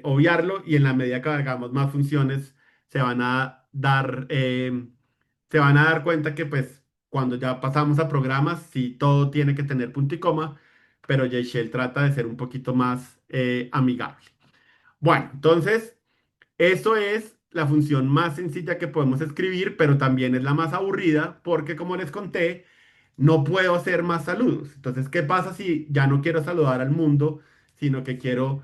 obviarlo y en la medida que hagamos más funciones se van a dar, se van a dar cuenta que pues cuando ya pasamos a programas sí todo tiene que tener punto y coma, pero Shell trata de ser un poquito más amigable. Bueno, entonces, eso es la función más sencilla que podemos escribir, pero también es la más aburrida porque, como les conté, no puedo hacer más saludos. Entonces, ¿qué pasa si ya no quiero saludar al mundo, sino que quiero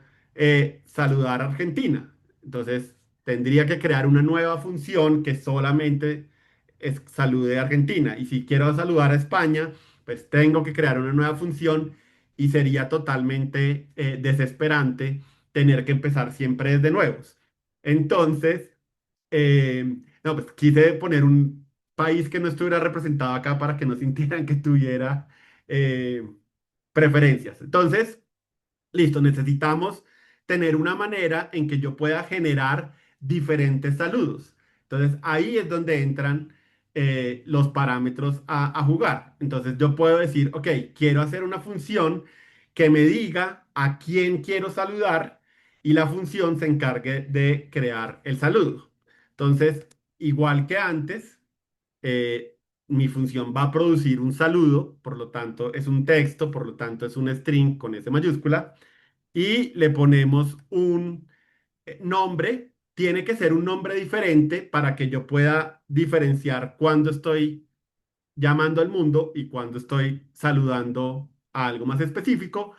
saludar a Argentina? Entonces, tendría que crear una nueva función que solamente salude a Argentina. Y si quiero saludar a España, pues tengo que crear una nueva función y sería totalmente desesperante tener que empezar siempre desde nuevos. Entonces, no, pues quise poner un país que no estuviera representado acá para que no sintieran que tuviera eh, preferencias. Entonces, listo, necesitamos tener una manera en que yo pueda generar diferentes saludos. Entonces, ahí es donde entran los parámetros a jugar. Entonces, yo puedo decir, ok, quiero hacer una función que me diga a quién quiero saludar y la función se encargue de crear el saludo. Entonces, igual que antes, mi función va a producir un saludo, por lo tanto es un texto, por lo tanto es un string con S mayúscula y le ponemos un nombre. Tiene que ser un nombre diferente para que yo pueda diferenciar cuando estoy llamando al mundo y cuando estoy saludando a algo más específico.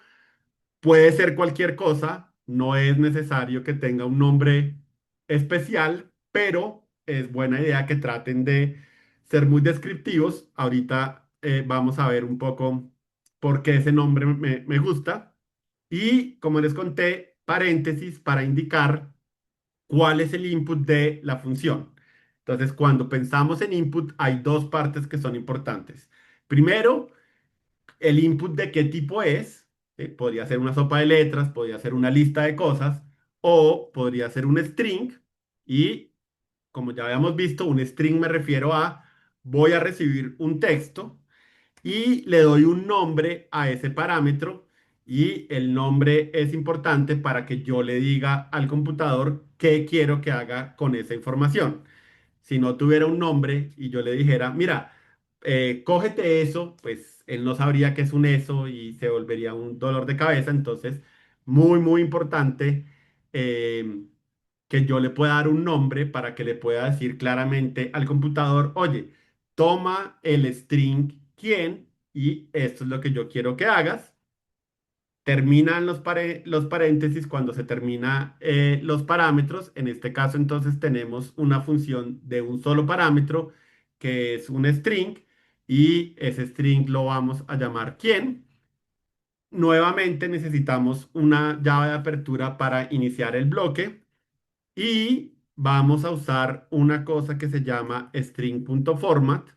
Puede ser cualquier cosa, no es necesario que tenga un nombre especial, pero es buena idea que traten de ser muy descriptivos. Ahorita vamos a ver un poco por qué ese nombre me gusta. Y como les conté, paréntesis para indicar cuál es el input de la función. Entonces, cuando pensamos en input, hay dos partes que son importantes. Primero, el input de qué tipo es. Podría ser una sopa de letras, podría ser una lista de cosas, o podría ser un string. Y como ya habíamos visto, un string me refiero a voy a recibir un texto y le doy un nombre a ese parámetro y el nombre es importante para que yo le diga al computador qué quiero que haga con esa información. Si no tuviera un nombre y yo le dijera, mira, cógete eso, pues él no sabría qué es un eso y se volvería un dolor de cabeza. Entonces, muy, muy importante eh, que yo le pueda dar un nombre para que le pueda decir claramente al computador, oye, toma el string quién y esto es lo que yo quiero que hagas. Terminan los paréntesis cuando se termina los parámetros. En este caso, entonces, tenemos una función de un solo parámetro que es un string y ese string lo vamos a llamar quién. Nuevamente necesitamos una llave de apertura para iniciar el bloque y vamos a usar una cosa que se llama string.format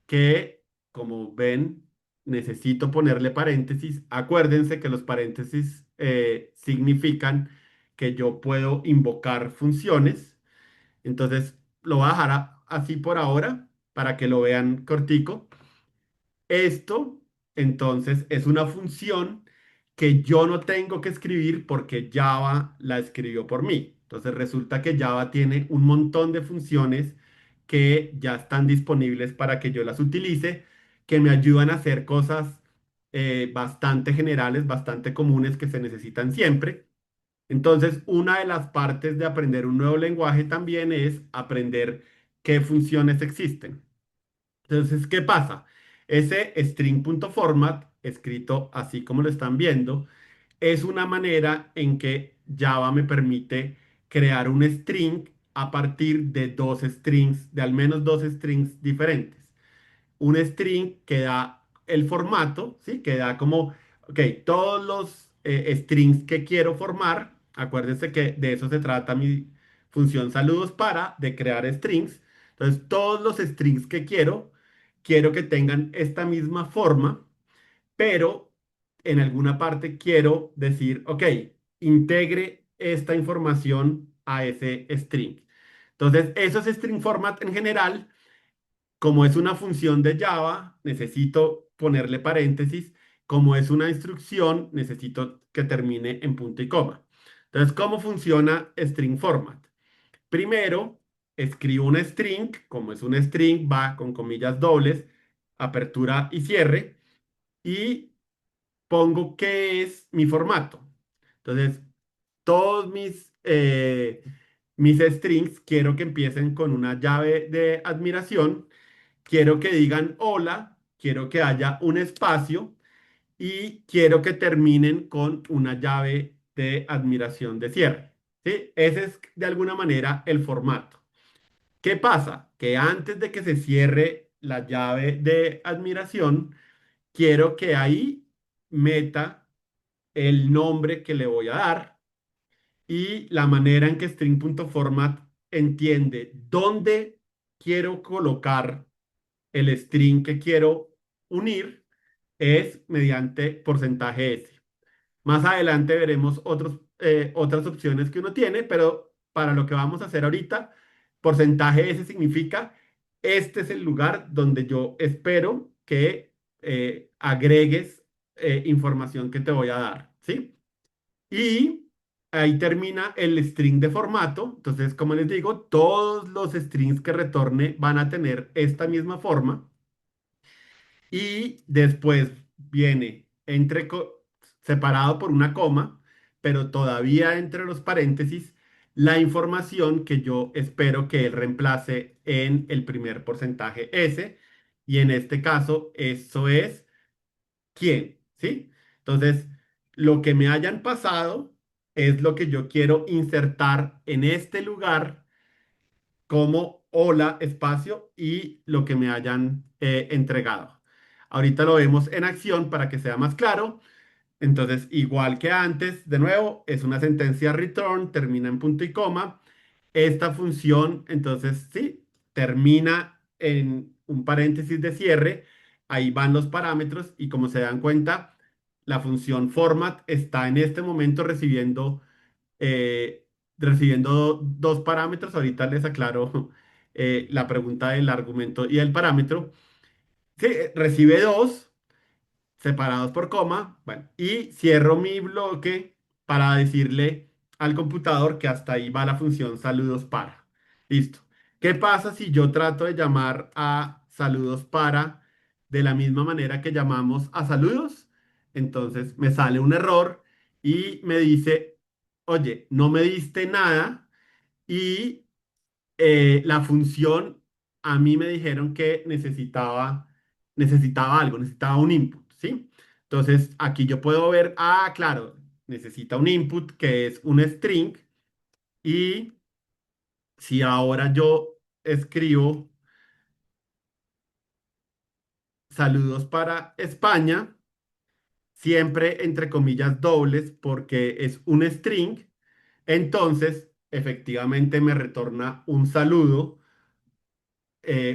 que, como ven, necesito ponerle paréntesis. Acuérdense que los paréntesis significan que yo puedo invocar funciones. Entonces, lo voy a dejar así por ahora para que lo vean cortico. Esto, entonces, es una función que yo no tengo que escribir porque Java la escribió por mí. Entonces, resulta que Java tiene un montón de funciones que ya están disponibles para que yo las utilice, que me ayudan a hacer cosas bastante generales, bastante comunes que se necesitan siempre. Entonces, una de las partes de aprender un nuevo lenguaje también es aprender qué funciones existen. Entonces, ¿qué pasa? Ese string.format, escrito así como lo están viendo, es una manera en que Java me permite crear un string a partir de dos strings, de al menos dos strings diferentes. Un string que da el formato, ¿sí? Que da como, ok, todos los strings que quiero formar, acuérdense que de eso se trata mi función saludos para, de crear strings. Entonces, todos los strings que quiero que tengan esta misma forma, pero en alguna parte quiero decir, ok, integre esta información a ese string. Entonces, esos string format en general, como es una función de Java, necesito ponerle paréntesis. Como es una instrucción, necesito que termine en punto y coma. Entonces, ¿cómo funciona string format? Primero, escribo un string. Como es un string, va con comillas dobles, apertura y cierre. Y pongo qué es mi formato. Entonces, todos mis strings quiero que empiecen con una llave de admiración. Quiero que digan hola, quiero que haya un espacio y quiero que terminen con una llave de admiración de cierre. ¿Sí? Ese es de alguna manera el formato. ¿Qué pasa? Que antes de que se cierre la llave de admiración, quiero que ahí meta el nombre que le voy a dar y la manera en que string.format entiende dónde quiero colocar el string que quiero unir es mediante porcentaje S. Más adelante veremos otras opciones que uno tiene, pero para lo que vamos a hacer ahorita, porcentaje S significa este es el lugar donde yo espero que agregues información que te voy a dar, ¿sí? Y ahí termina el string de formato. Entonces, como les digo, todos los strings que retorne van a tener esta misma forma. Y después viene separado por una coma, pero todavía entre los paréntesis, la información que yo espero que él reemplace en el primer porcentaje S. Y en este caso, eso es quién, ¿sí? Entonces, lo que me hayan pasado es lo que yo quiero insertar en este lugar como hola, espacio y lo que me hayan entregado. Ahorita lo vemos en acción para que sea más claro. Entonces, igual que antes, de nuevo, es una sentencia return, termina en punto y coma. Esta función, entonces, sí, termina en un paréntesis de cierre. Ahí van los parámetros y como se dan cuenta, la función format está en este momento eh, recibiendo dos parámetros. Ahorita les aclaro la pregunta del argumento y el parámetro. Sí, recibe dos separados por coma. Bueno, y cierro mi bloque para decirle al computador que hasta ahí va la función saludos para. Listo. ¿Qué pasa si yo trato de llamar a saludos para de la misma manera que llamamos a saludos? Entonces me sale un error y me dice, oye, no me diste nada y la función, a mí me dijeron que necesitaba algo, necesitaba un input, ¿sí? Entonces, aquí yo puedo ver, claro, necesita un input que es un string y si ahora yo escribo saludos para España, siempre entre comillas dobles porque es un string, entonces efectivamente me retorna un saludo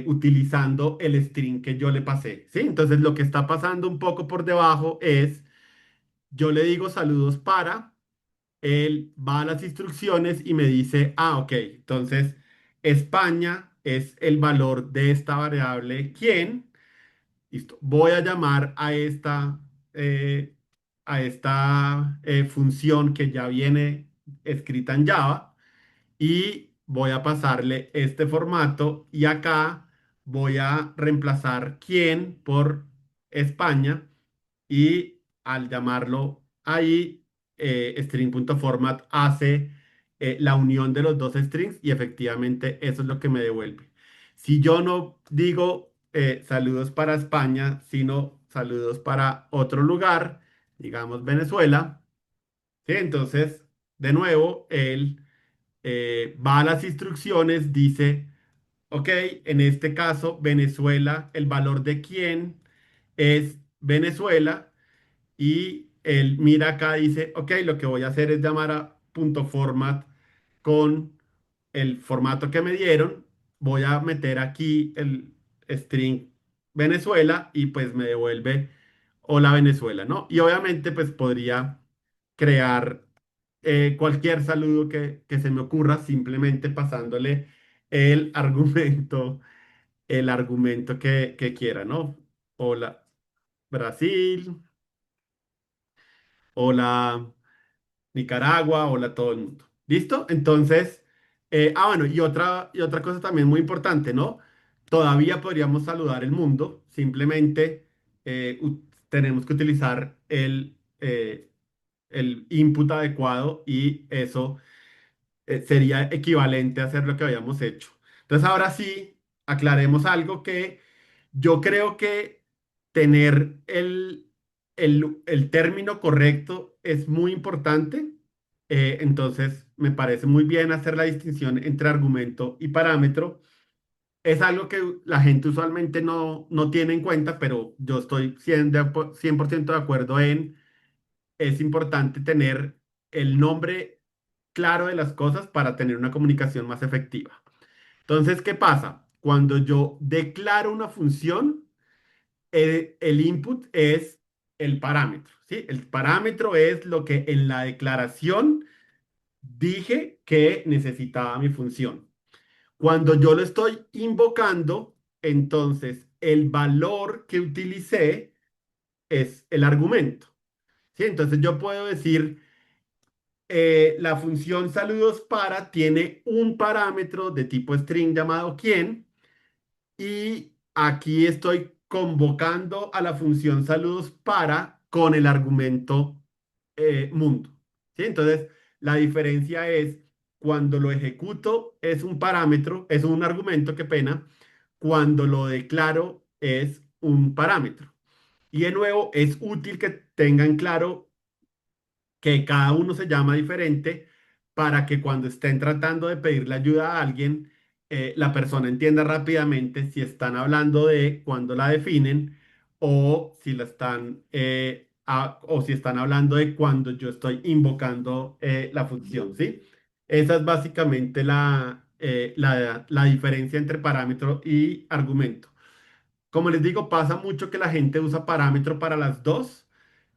utilizando el string que yo le pasé, ¿sí? Entonces lo que está pasando un poco por debajo es, yo le digo saludos para, él va a las instrucciones y me dice, ah, ok, entonces España es el valor de esta variable, ¿quién? Listo. Voy a llamar eh, a esta función que ya viene escrita en Java y voy a pasarle este formato y acá voy a reemplazar quién por España y al llamarlo ahí, string.format hace la unión de los dos strings y efectivamente eso es lo que me devuelve. Si yo no digo saludos para España, sino saludos para otro lugar, digamos Venezuela, ¿sí? Entonces, de nuevo, él va a las instrucciones, dice, ok, en este caso, Venezuela, el valor de quién es Venezuela y él mira acá, dice, ok, lo que voy a hacer es llamar a punto .format con el formato que me dieron. Voy a meter aquí el string Venezuela y pues me devuelve hola Venezuela, ¿no? Y obviamente pues podría crear cualquier saludo que se me ocurra simplemente pasándole el argumento, el argumento que quiera, ¿no? Hola Brasil, hola Nicaragua, hola todo el mundo. ¿Listo? Entonces, bueno, y otra cosa también muy importante, ¿no? Todavía podríamos saludar el mundo, simplemente tenemos que utilizar el input adecuado y eso sería equivalente a hacer lo que habíamos hecho. Entonces, ahora sí, aclaremos algo que yo creo que tener el término correcto es muy importante. Entonces, me parece muy bien hacer la distinción entre argumento y parámetro. Es algo que la gente usualmente no tiene en cuenta, pero yo estoy 100% de acuerdo en es importante tener el nombre claro de las cosas para tener una comunicación más efectiva. Entonces, ¿qué pasa? Cuando yo declaro una función, el input es el parámetro, ¿sí? El parámetro es lo que en la declaración dije que necesitaba mi función. Cuando yo lo estoy invocando, entonces el valor que utilicé es el argumento, ¿sí? Entonces yo puedo decir la función saludos para tiene un parámetro de tipo string llamado quién y aquí estoy convocando a la función saludos para con el argumento mundo. ¿Sí? Entonces, la diferencia es cuando lo ejecuto es un parámetro, es un argumento, qué pena, cuando lo declaro es un parámetro. Y de nuevo, es útil que tengan claro que cada uno se llama diferente para que cuando estén tratando de pedirle ayuda a alguien, la persona entienda rápidamente si están hablando de cuando la definen o si la están o si están hablando de cuando yo estoy invocando la función, ¿sí? Esa es básicamente la diferencia entre parámetro y argumento. Como les digo, pasa mucho que la gente usa parámetro para las dos,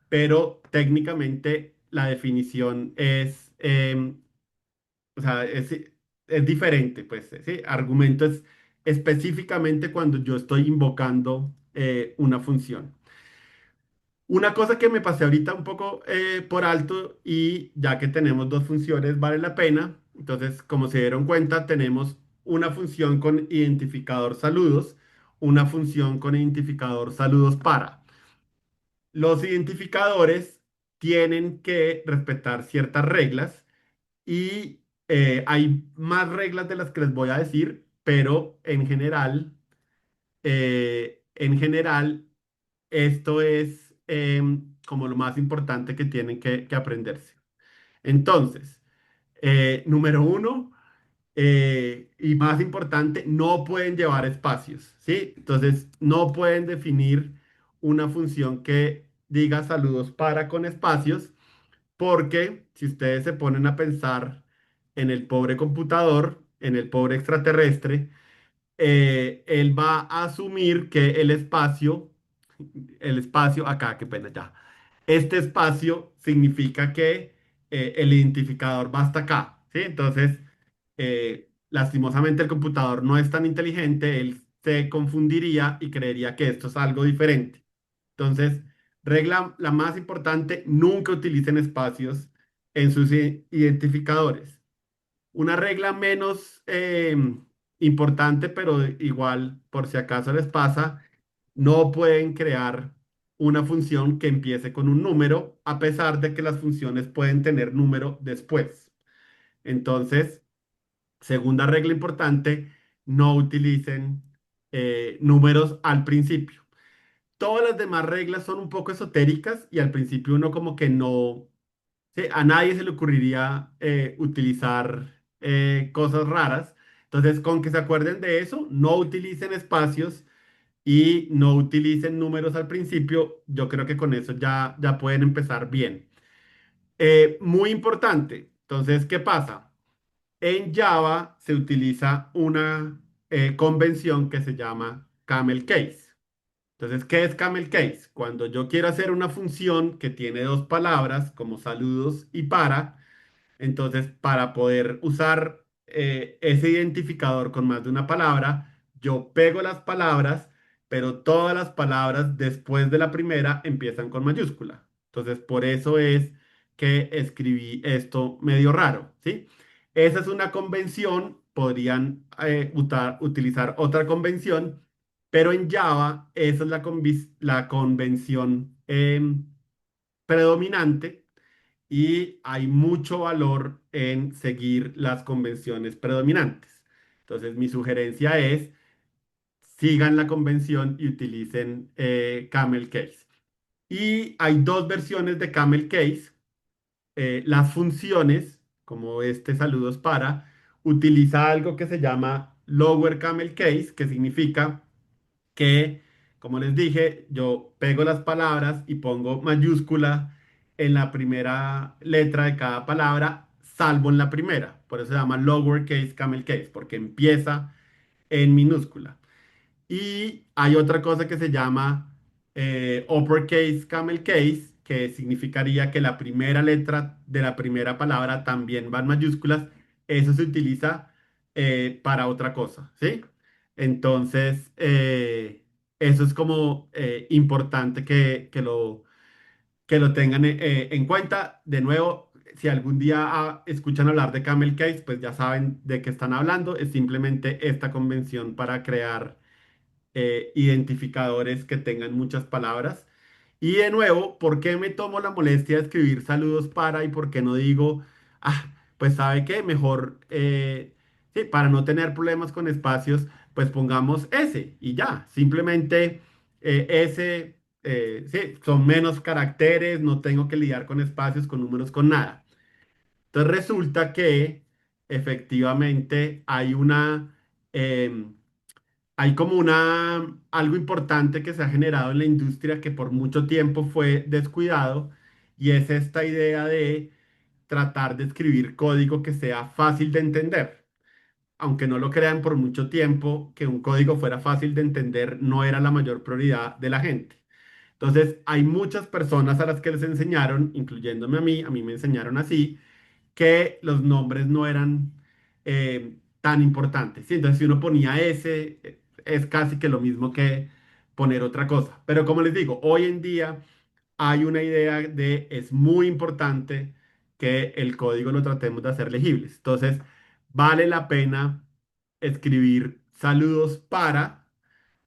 pero técnicamente la definición es, o sea, es diferente, pues, ¿sí? Argumento es específicamente cuando yo estoy invocando una función. Una cosa que me pasé ahorita un poco por alto y ya que tenemos dos funciones vale la pena, entonces como se dieron cuenta tenemos una función con identificador saludos, una función con identificador saludos para. Los identificadores tienen que respetar ciertas reglas y hay más reglas de las que les voy a decir, pero en general, esto es como lo más importante que tienen que aprenderse. Entonces, número uno, y más importante, no pueden llevar espacios, ¿sí? Entonces, no pueden definir una función que diga saludos para con espacios, porque si ustedes se ponen a pensar en el pobre computador, en el pobre extraterrestre, él va a asumir que el espacio, acá, qué pena ya. Este espacio significa que el identificador va hasta acá, ¿sí? Entonces, lastimosamente el computador no es tan inteligente, él se confundiría y creería que esto es algo diferente. Entonces, regla la más importante, nunca utilicen espacios en sus identificadores. Una regla menos importante, pero igual, por si acaso les pasa, no pueden crear una función que empiece con un número, a pesar de que las funciones pueden tener número después. Entonces, segunda regla importante, no utilicen números al principio. Todas las demás reglas son un poco esotéricas y al principio uno como que no, sí, a nadie se le ocurriría utilizar cosas raras. Entonces, con que se acuerden de eso, no utilicen espacios y no utilicen números al principio. Yo creo que con eso ya pueden empezar bien. Muy importante. Entonces, ¿qué pasa? En Java se utiliza una convención que se llama camel case. Entonces, ¿qué es camel case? Cuando yo quiero hacer una función que tiene dos palabras como saludos y para, entonces, para poder usar ese identificador con más de una palabra, yo pego las palabras, pero todas las palabras después de la primera empiezan con mayúscula. Entonces, por eso es que escribí esto medio raro, ¿sí? Esa es una convención, podrían utilizar otra convención, pero en Java esa es la convención predominante y hay mucho valor en seguir las convenciones predominantes. Entonces, mi sugerencia es sigan la convención y utilicen Camel Case. Y hay dos versiones de Camel Case. Las funciones, como este saludos para, utiliza algo que se llama Lower Camel Case, que significa que, como les dije, yo pego las palabras y pongo mayúscula en la primera letra de cada palabra, salvo en la primera. Por eso se llama lowercase camel case, porque empieza en minúscula. Y hay otra cosa que se llama uppercase camel case, que significaría que la primera letra de la primera palabra también va en mayúsculas. Eso se utiliza para otra cosa, ¿sí? Entonces, eso es como importante que lo tengan en cuenta. De nuevo, si algún día escuchan hablar de camel case, pues ya saben de qué están hablando. Es simplemente esta convención para crear identificadores que tengan muchas palabras. Y de nuevo, ¿por qué me tomo la molestia de escribir saludos para y por qué no digo, pues sabe qué, mejor, sí, para no tener problemas con espacios, pues pongamos S y ya, simplemente S, sí, son menos caracteres, no tengo que lidiar con espacios, con números, con nada. Entonces resulta que efectivamente em, hay como algo importante que se ha generado en la industria que por mucho tiempo fue descuidado y es esta idea de tratar de escribir código que sea fácil de entender. Aunque no lo crean por mucho tiempo, que un código fuera fácil de entender no era la mayor prioridad de la gente. Entonces, hay muchas personas a las que les enseñaron, incluyéndome a mí me enseñaron así, que los nombres no eran tan importantes. ¿Sí? Entonces, si uno ponía S, es casi que lo mismo que poner otra cosa. Pero como les digo, hoy en día hay una idea de, es muy importante que el código lo tratemos de hacer legibles. Entonces, vale la pena escribir saludos para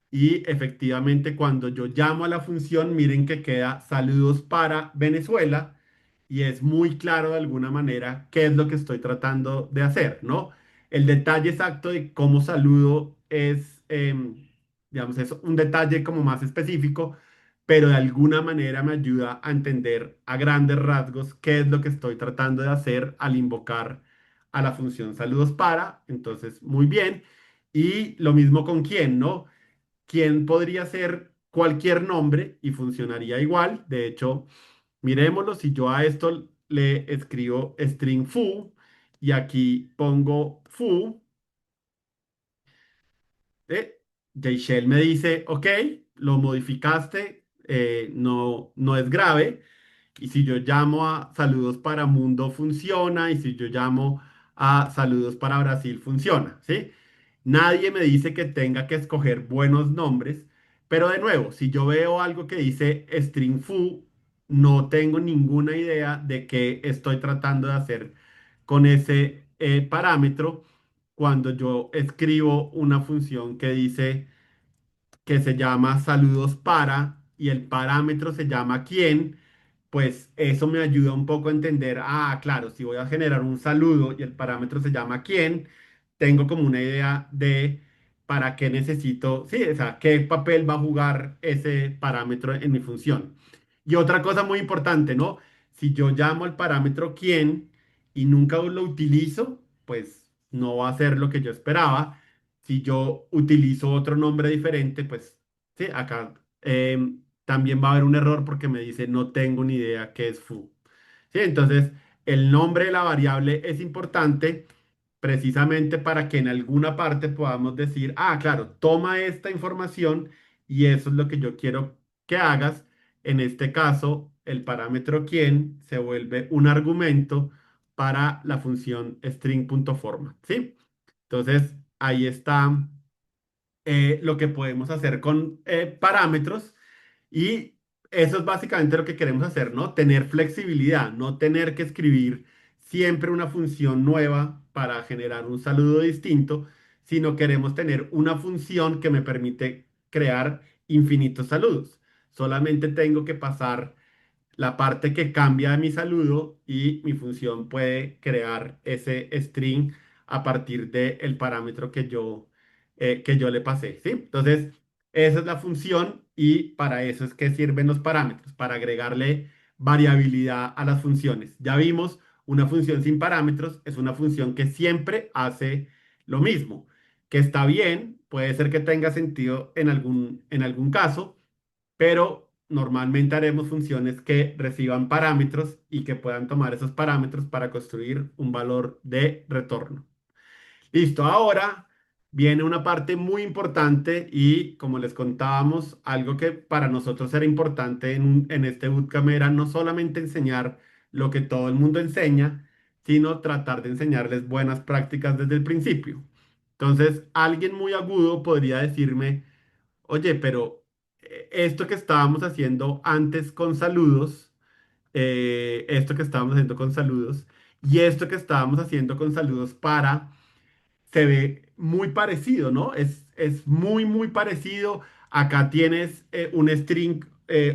y efectivamente, cuando yo llamo a la función, miren que queda saludos para Venezuela y es muy claro de alguna manera qué es lo que estoy tratando de hacer, ¿no? El detalle exacto de cómo saludo es, digamos, es un detalle como más específico, pero de alguna manera me ayuda a entender a grandes rasgos qué es lo que estoy tratando de hacer al invocar a la función saludos para. Entonces, muy bien. Y lo mismo con quién, ¿no? Quién podría ser cualquier nombre y funcionaría igual. De hecho, miremoslo, si yo a esto le escribo string foo y aquí pongo foo, Shell me dice, ok, lo modificaste, no es grave. Y si yo llamo a saludos para mundo, funciona. Y si yo llamo a saludos para Brasil, funciona, ¿sí? Nadie me dice que tenga que escoger buenos nombres, pero de nuevo, si yo veo algo que dice string foo, no tengo ninguna idea de qué estoy tratando de hacer con ese parámetro cuando yo escribo una función que dice que se llama saludos para y el parámetro se llama quién, pues eso me ayuda un poco a entender, ah, claro, si voy a generar un saludo y el parámetro se llama quién, tengo como una idea de para qué necesito, sí, o sea, qué papel va a jugar ese parámetro en mi función. Y otra cosa muy importante, ¿no? Si yo llamo al parámetro quién y nunca lo utilizo, pues no va a ser lo que yo esperaba. Si yo utilizo otro nombre diferente, pues sí, acá también va a haber un error porque me dice no tengo ni idea qué es foo. Sí, entonces el nombre de la variable es importante precisamente para que en alguna parte podamos decir, ah, claro, toma esta información y eso es lo que yo quiero que hagas. En este caso, el parámetro quién se vuelve un argumento para la función string.format, ¿sí? Entonces, ahí está lo que podemos hacer con parámetros y eso es básicamente lo que queremos hacer, ¿no? Tener flexibilidad, no tener que escribir siempre una función nueva para generar un saludo distinto, sino queremos tener una función que me permite crear infinitos saludos. Solamente tengo que pasar la parte que cambia de mi saludo y mi función puede crear ese string a partir del parámetro que yo le pasé, ¿sí? Entonces, esa es la función y para eso es que sirven los parámetros, para agregarle variabilidad a las funciones. Ya vimos, una función sin parámetros es una función que siempre hace lo mismo, que está bien, puede ser que tenga sentido en algún caso, pero normalmente haremos funciones que reciban parámetros y que puedan tomar esos parámetros para construir un valor de retorno. Listo, ahora viene una parte muy importante y como les contábamos, algo que para nosotros era importante en este bootcamp era no solamente enseñar lo que todo el mundo enseña, sino tratar de enseñarles buenas prácticas desde el principio. Entonces, alguien muy agudo podría decirme, oye, pero esto que estábamos haciendo antes con saludos, esto que estábamos haciendo con saludos y esto que estábamos haciendo con saludos para se ve muy parecido, ¿no? Es muy, muy parecido. Acá tienes un string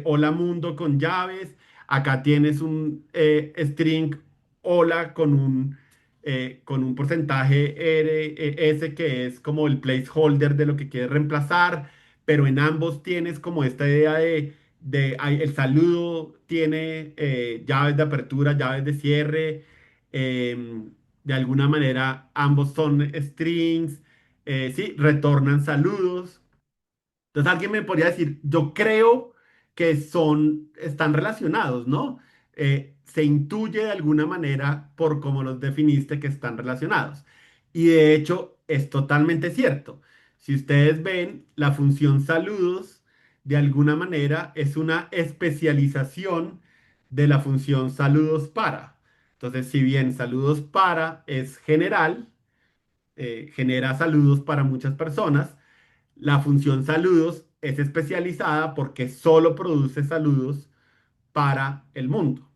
hola mundo con llaves. Acá tienes un string hola con un porcentaje S que es como el placeholder de lo que quieres reemplazar. Pero en ambos tienes como esta idea el saludo tiene llaves de apertura, llaves de cierre. em, de alguna manera, ambos son strings, sí, retornan saludos. Entonces alguien me podría decir, yo creo que están relacionados, ¿no? Se intuye de alguna manera por cómo los definiste que están relacionados. Y de hecho es totalmente cierto. Si ustedes ven, la función saludos de alguna manera es una especialización de la función saludos para. Entonces, si bien saludos para es general, genera saludos para muchas personas, la función saludos es especializada porque solo produce saludos para el mundo.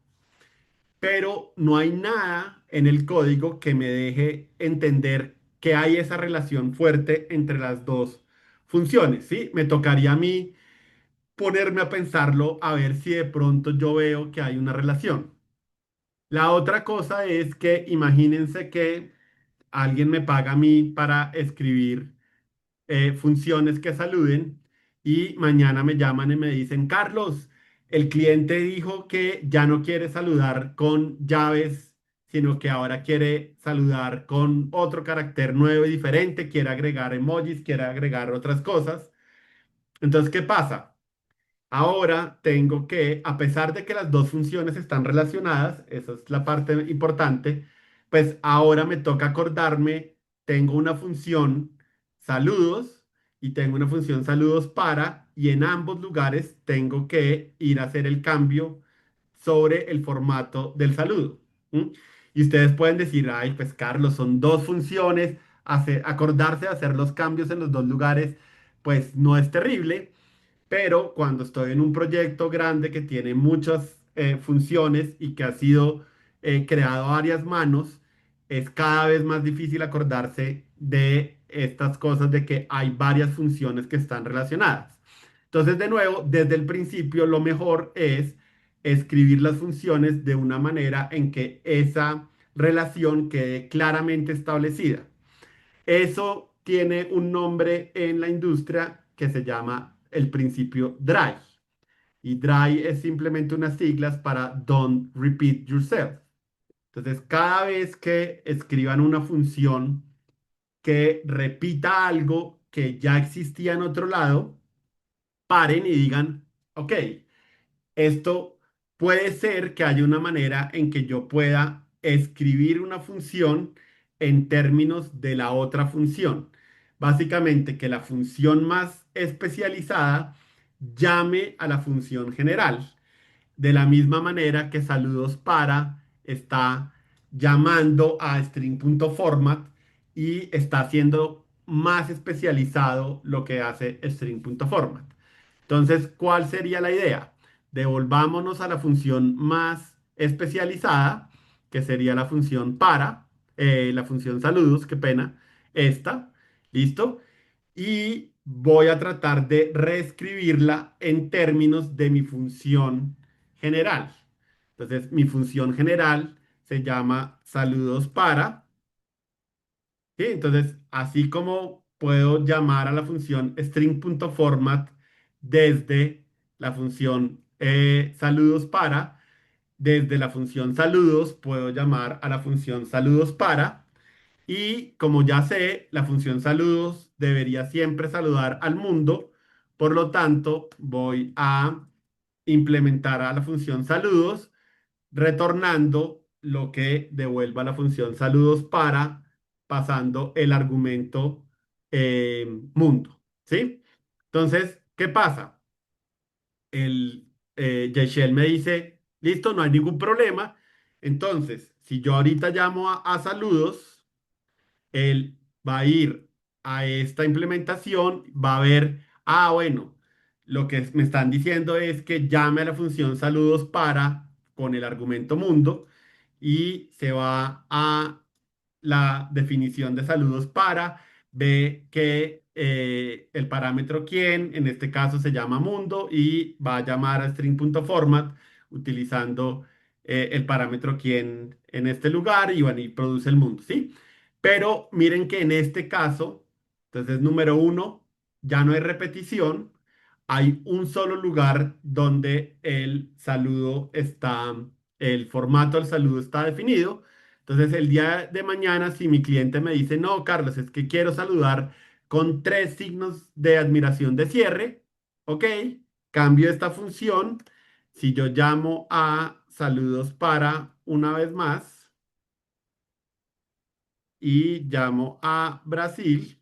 Pero no hay nada en el código que me deje entender que hay esa relación fuerte entre las dos funciones, ¿sí? Me tocaría a mí ponerme a pensarlo a ver si de pronto yo veo que hay una relación. La otra cosa es que imagínense que alguien me paga a mí para escribir funciones que saluden y mañana me llaman y me dicen, Carlos, el cliente dijo que ya no quiere saludar con llaves, sino que ahora quiere saludar con otro carácter nuevo y diferente, quiere agregar emojis, quiere agregar otras cosas. Entonces, ¿qué pasa? Ahora tengo que, a pesar de que las dos funciones están relacionadas, esa es la parte importante, pues ahora me toca acordarme, tengo una función saludos y tengo una función saludos para, y en ambos lugares tengo que ir a hacer el cambio sobre el formato del saludo. ¿M? Y ustedes pueden decir, ay, pues Carlos, son dos funciones, acordarse de hacer los cambios en los dos lugares, pues no es terrible, pero cuando estoy en un proyecto grande que tiene muchas funciones y que ha sido creado a varias manos, es cada vez más difícil acordarse de estas cosas, de que hay varias funciones que están relacionadas. Entonces, de nuevo, desde el principio, lo mejor es escribir las funciones de una manera en que esa relación quede claramente establecida. Eso tiene un nombre en la industria que se llama el principio DRY. Y DRY es simplemente unas siglas para Don't Repeat Yourself. Entonces, cada vez que escriban una función que repita algo que ya existía en otro lado, paren y digan, ok, esto puede ser que haya una manera en que yo pueda escribir una función en términos de la otra función. Básicamente que la función más especializada llame a la función general. De la misma manera que saludos para está llamando a string.format y está haciendo más especializado lo que hace string.format. Entonces, ¿cuál sería la idea? Devolvámonos a la función más especializada, que sería la función para, la función saludos, qué pena, esta, ¿listo? Y voy a tratar de reescribirla en términos de mi función general. Entonces, mi función general se llama saludos para, ¿sí? Entonces, así como puedo llamar a la función string.format desde la función saludos para, desde la función saludos puedo llamar a la función saludos para. Y como ya sé, la función saludos debería siempre saludar al mundo. Por lo tanto, voy a implementar a la función saludos, retornando lo que devuelva la función saludos para, pasando el argumento mundo. ¿Sí? Entonces, ¿qué pasa? El Yeshel me dice, listo, no hay ningún problema. Entonces, si yo ahorita llamo a saludos, él va a ir a esta implementación, va a ver, ah, bueno, lo que me están diciendo es que llame a la función saludos para con el argumento mundo y se va a la definición de saludos para, ve que el parámetro quién, en este caso se llama mundo y va a llamar a string.format utilizando el parámetro quién en este lugar y, bueno, y produce el mundo, ¿sí? Pero miren que en este caso, entonces número uno, ya no hay repetición, hay un solo lugar donde el saludo está, el formato del saludo está definido. Entonces el día de mañana, si mi cliente me dice, no, Carlos, es que quiero saludar con tres signos de admiración de cierre, ok, cambio esta función. Si yo llamo a saludos para una vez más, y llamo a Brasil,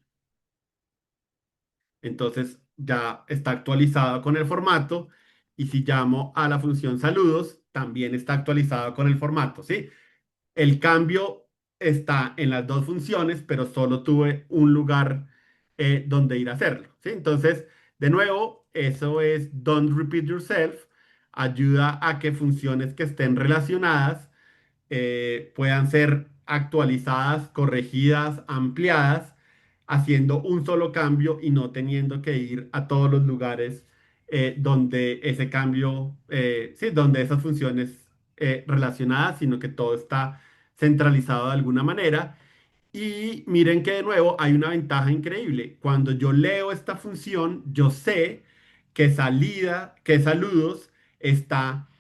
entonces ya está actualizado con el formato. Y si llamo a la función saludos, también está actualizado con el formato, ¿sí? El cambio está en las dos funciones, pero solo tuve un lugar donde ir a hacerlo, ¿sí? Entonces, de nuevo, eso es Don't Repeat Yourself. Ayuda a que funciones que estén relacionadas puedan ser actualizadas, corregidas, ampliadas, haciendo un solo cambio y no teniendo que ir a todos los lugares donde ese cambio, sí, donde esas funciones relacionadas, sino que todo está centralizado de alguna manera. Y miren que de nuevo hay una ventaja increíble. Cuando yo leo esta función, yo sé que salida, que saludos está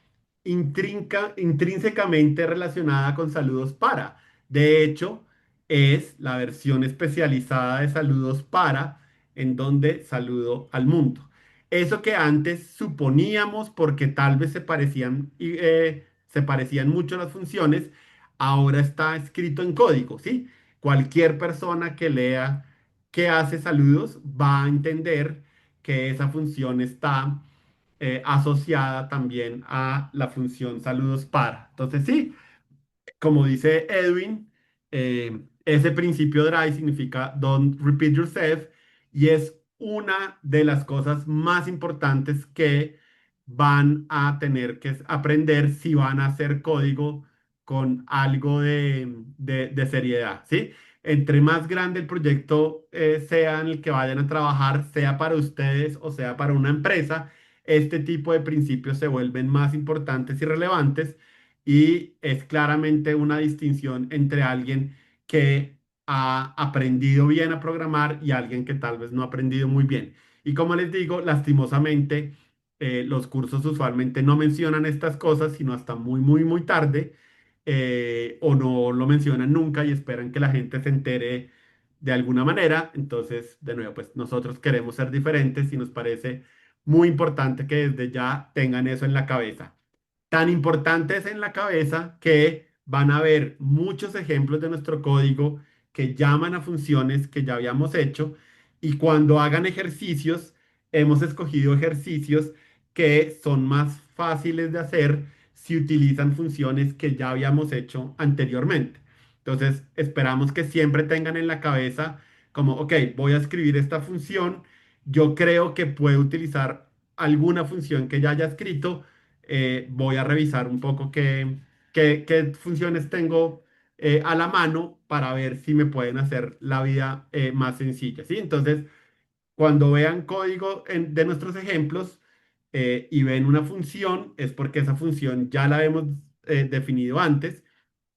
intrínsecamente relacionada con saludos para. De hecho, es la versión especializada de saludos para, en donde saludo al mundo. Eso que antes suponíamos porque tal vez se parecían mucho las funciones, ahora está escrito en código, ¿sí? Cualquier persona que lea que hace saludos va a entender que esa función está asociada también a la función saludos para. Entonces, sí, como dice Edwin, ese principio DRY significa Don't Repeat Yourself y es una de las cosas más importantes que van a tener que aprender si van a hacer código con algo de seriedad, ¿sí? Entre más grande el proyecto sea en el que vayan a trabajar, sea para ustedes o sea para una empresa, este tipo de principios se vuelven más importantes y relevantes y es claramente una distinción entre alguien que ha aprendido bien a programar y alguien que tal vez no ha aprendido muy bien. Y como les digo, lastimosamente, los cursos usualmente no mencionan estas cosas, sino hasta muy, muy, muy tarde, o no lo mencionan nunca y esperan que la gente se entere de alguna manera. Entonces, de nuevo, pues nosotros queremos ser diferentes y nos parece muy importante que desde ya tengan eso en la cabeza tan importantes en la cabeza que van a ver muchos ejemplos de nuestro código que llaman a funciones que ya habíamos hecho y cuando hagan ejercicios, hemos escogido ejercicios que son más fáciles de hacer si utilizan funciones que ya habíamos hecho anteriormente. Entonces, esperamos que siempre tengan en la cabeza como, ok, voy a escribir esta función, yo creo que puedo utilizar alguna función que ya haya escrito, voy a revisar un poco qué funciones tengo a la mano para ver si me pueden hacer la vida más sencilla, ¿sí? Entonces, cuando vean código de nuestros ejemplos y ven una función, es porque esa función ya la hemos definido antes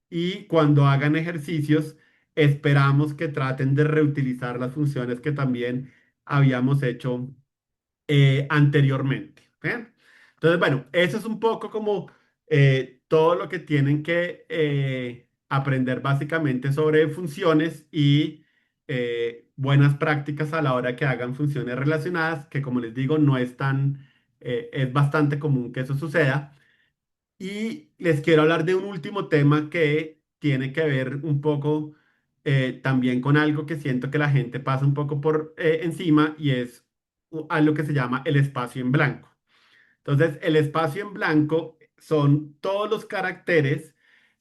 y cuando hagan ejercicios, esperamos que traten de reutilizar las funciones que también habíamos hecho anteriormente. ¿Bien? Entonces, bueno, eso es un poco como todo lo que tienen que aprender básicamente sobre funciones y buenas prácticas a la hora que hagan funciones relacionadas, que como les digo, no es tan, es bastante común que eso suceda. Y les quiero hablar de un último tema que tiene que ver un poco también con algo que siento que la gente pasa un poco por encima y es algo que se llama el espacio en blanco. Entonces, el espacio en blanco son todos los caracteres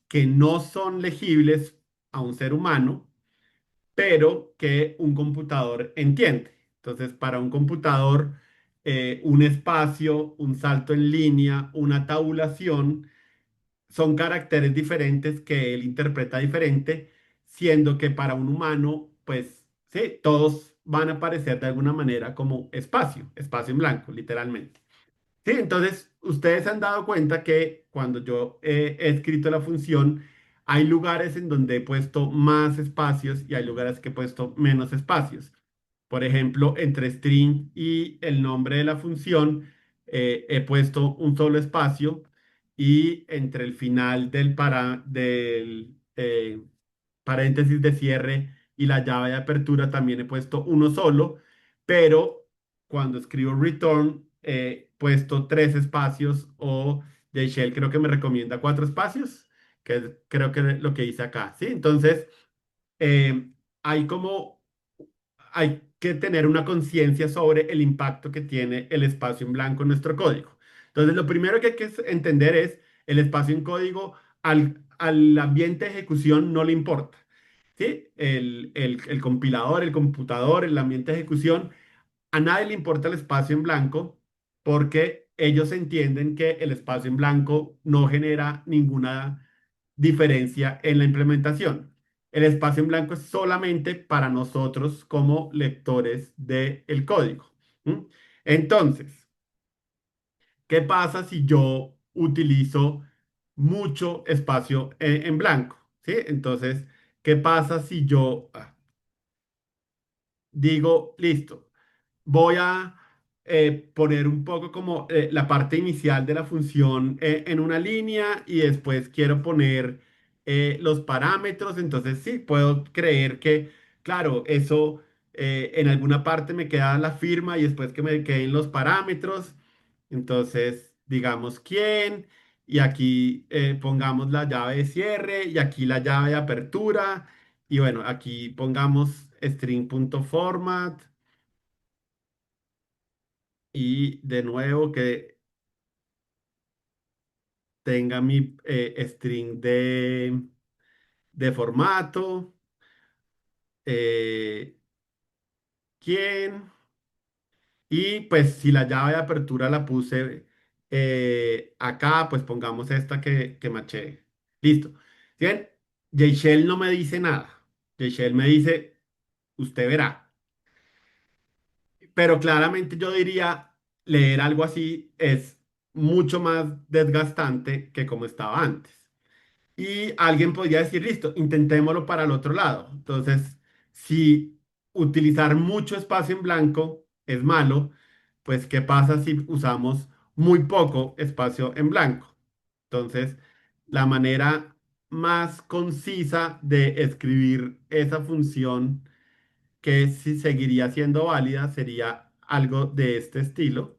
que no son legibles a un ser humano, pero que un computador entiende. Entonces, para un computador, un espacio, un salto en línea, una tabulación, son caracteres diferentes que él interpreta diferente, siendo que para un humano, pues sí, todos van a aparecer de alguna manera como espacio, espacio en blanco, literalmente. Sí, entonces ustedes se han dado cuenta que cuando yo he escrito la función, hay lugares en donde he puesto más espacios y hay lugares que he puesto menos espacios. Por ejemplo, entre string y el nombre de la función he puesto un solo espacio y entre el final del paréntesis de cierre y la llave de apertura también he puesto uno solo, pero cuando escribo return he puesto tres espacios o Shell creo que me recomienda cuatro espacios, que creo que es lo que hice acá, ¿sí? Entonces, eh, hay como hay que tener una conciencia sobre el impacto que tiene el espacio en blanco en nuestro código. Entonces, lo primero que hay que entender es el espacio en código al ambiente de ejecución no le importa. ¿Sí? El compilador, el computador, el ambiente de ejecución, a nadie le importa el espacio en blanco porque ellos entienden que el espacio en blanco no genera ninguna diferencia en la implementación. El espacio en blanco es solamente para nosotros como lectores del código. ¿M? Entonces, ¿qué pasa si yo utilizo mucho espacio en blanco? ¿Sí? Entonces, ¿qué pasa si yo digo, listo? Voy a poner un poco como la parte inicial de la función en una línea y después quiero poner los parámetros. Entonces sí, puedo creer que, claro, eso en alguna parte me queda la firma y después que me queden los parámetros. Entonces, digamos quién y aquí pongamos la llave de cierre y aquí la llave de apertura. Y bueno, aquí pongamos string.format Y de nuevo que tenga mi string de formato. eh, ¿Quién? Y pues si la llave de apertura la puse acá, pues pongamos esta que maché. Listo. Bien, Shell no me dice nada. Shell me dice, usted verá. Pero claramente yo diría, leer algo así es mucho más desgastante que como estaba antes. Y alguien podría decir, listo, intentémoslo para el otro lado. Entonces, si utilizar mucho espacio en blanco es malo, pues ¿qué pasa si usamos muy poco espacio en blanco? Entonces, la manera más concisa de escribir esa función que si seguiría siendo válida sería algo de este estilo.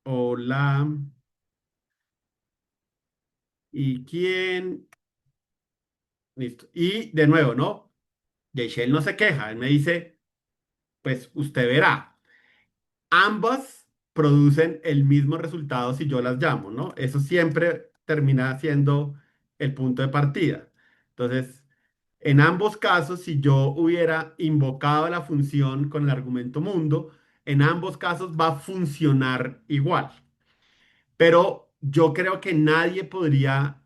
Hola, ¿y quién? Listo. Y de nuevo, ¿no? Shell no se queja, él me dice, pues usted verá, ambas producen el mismo resultado si yo las llamo, ¿no? Eso siempre termina siendo el punto de partida. Entonces, en ambos casos, si yo hubiera invocado la función con el argumento mundo, en ambos casos va a funcionar igual. Pero yo creo que nadie podría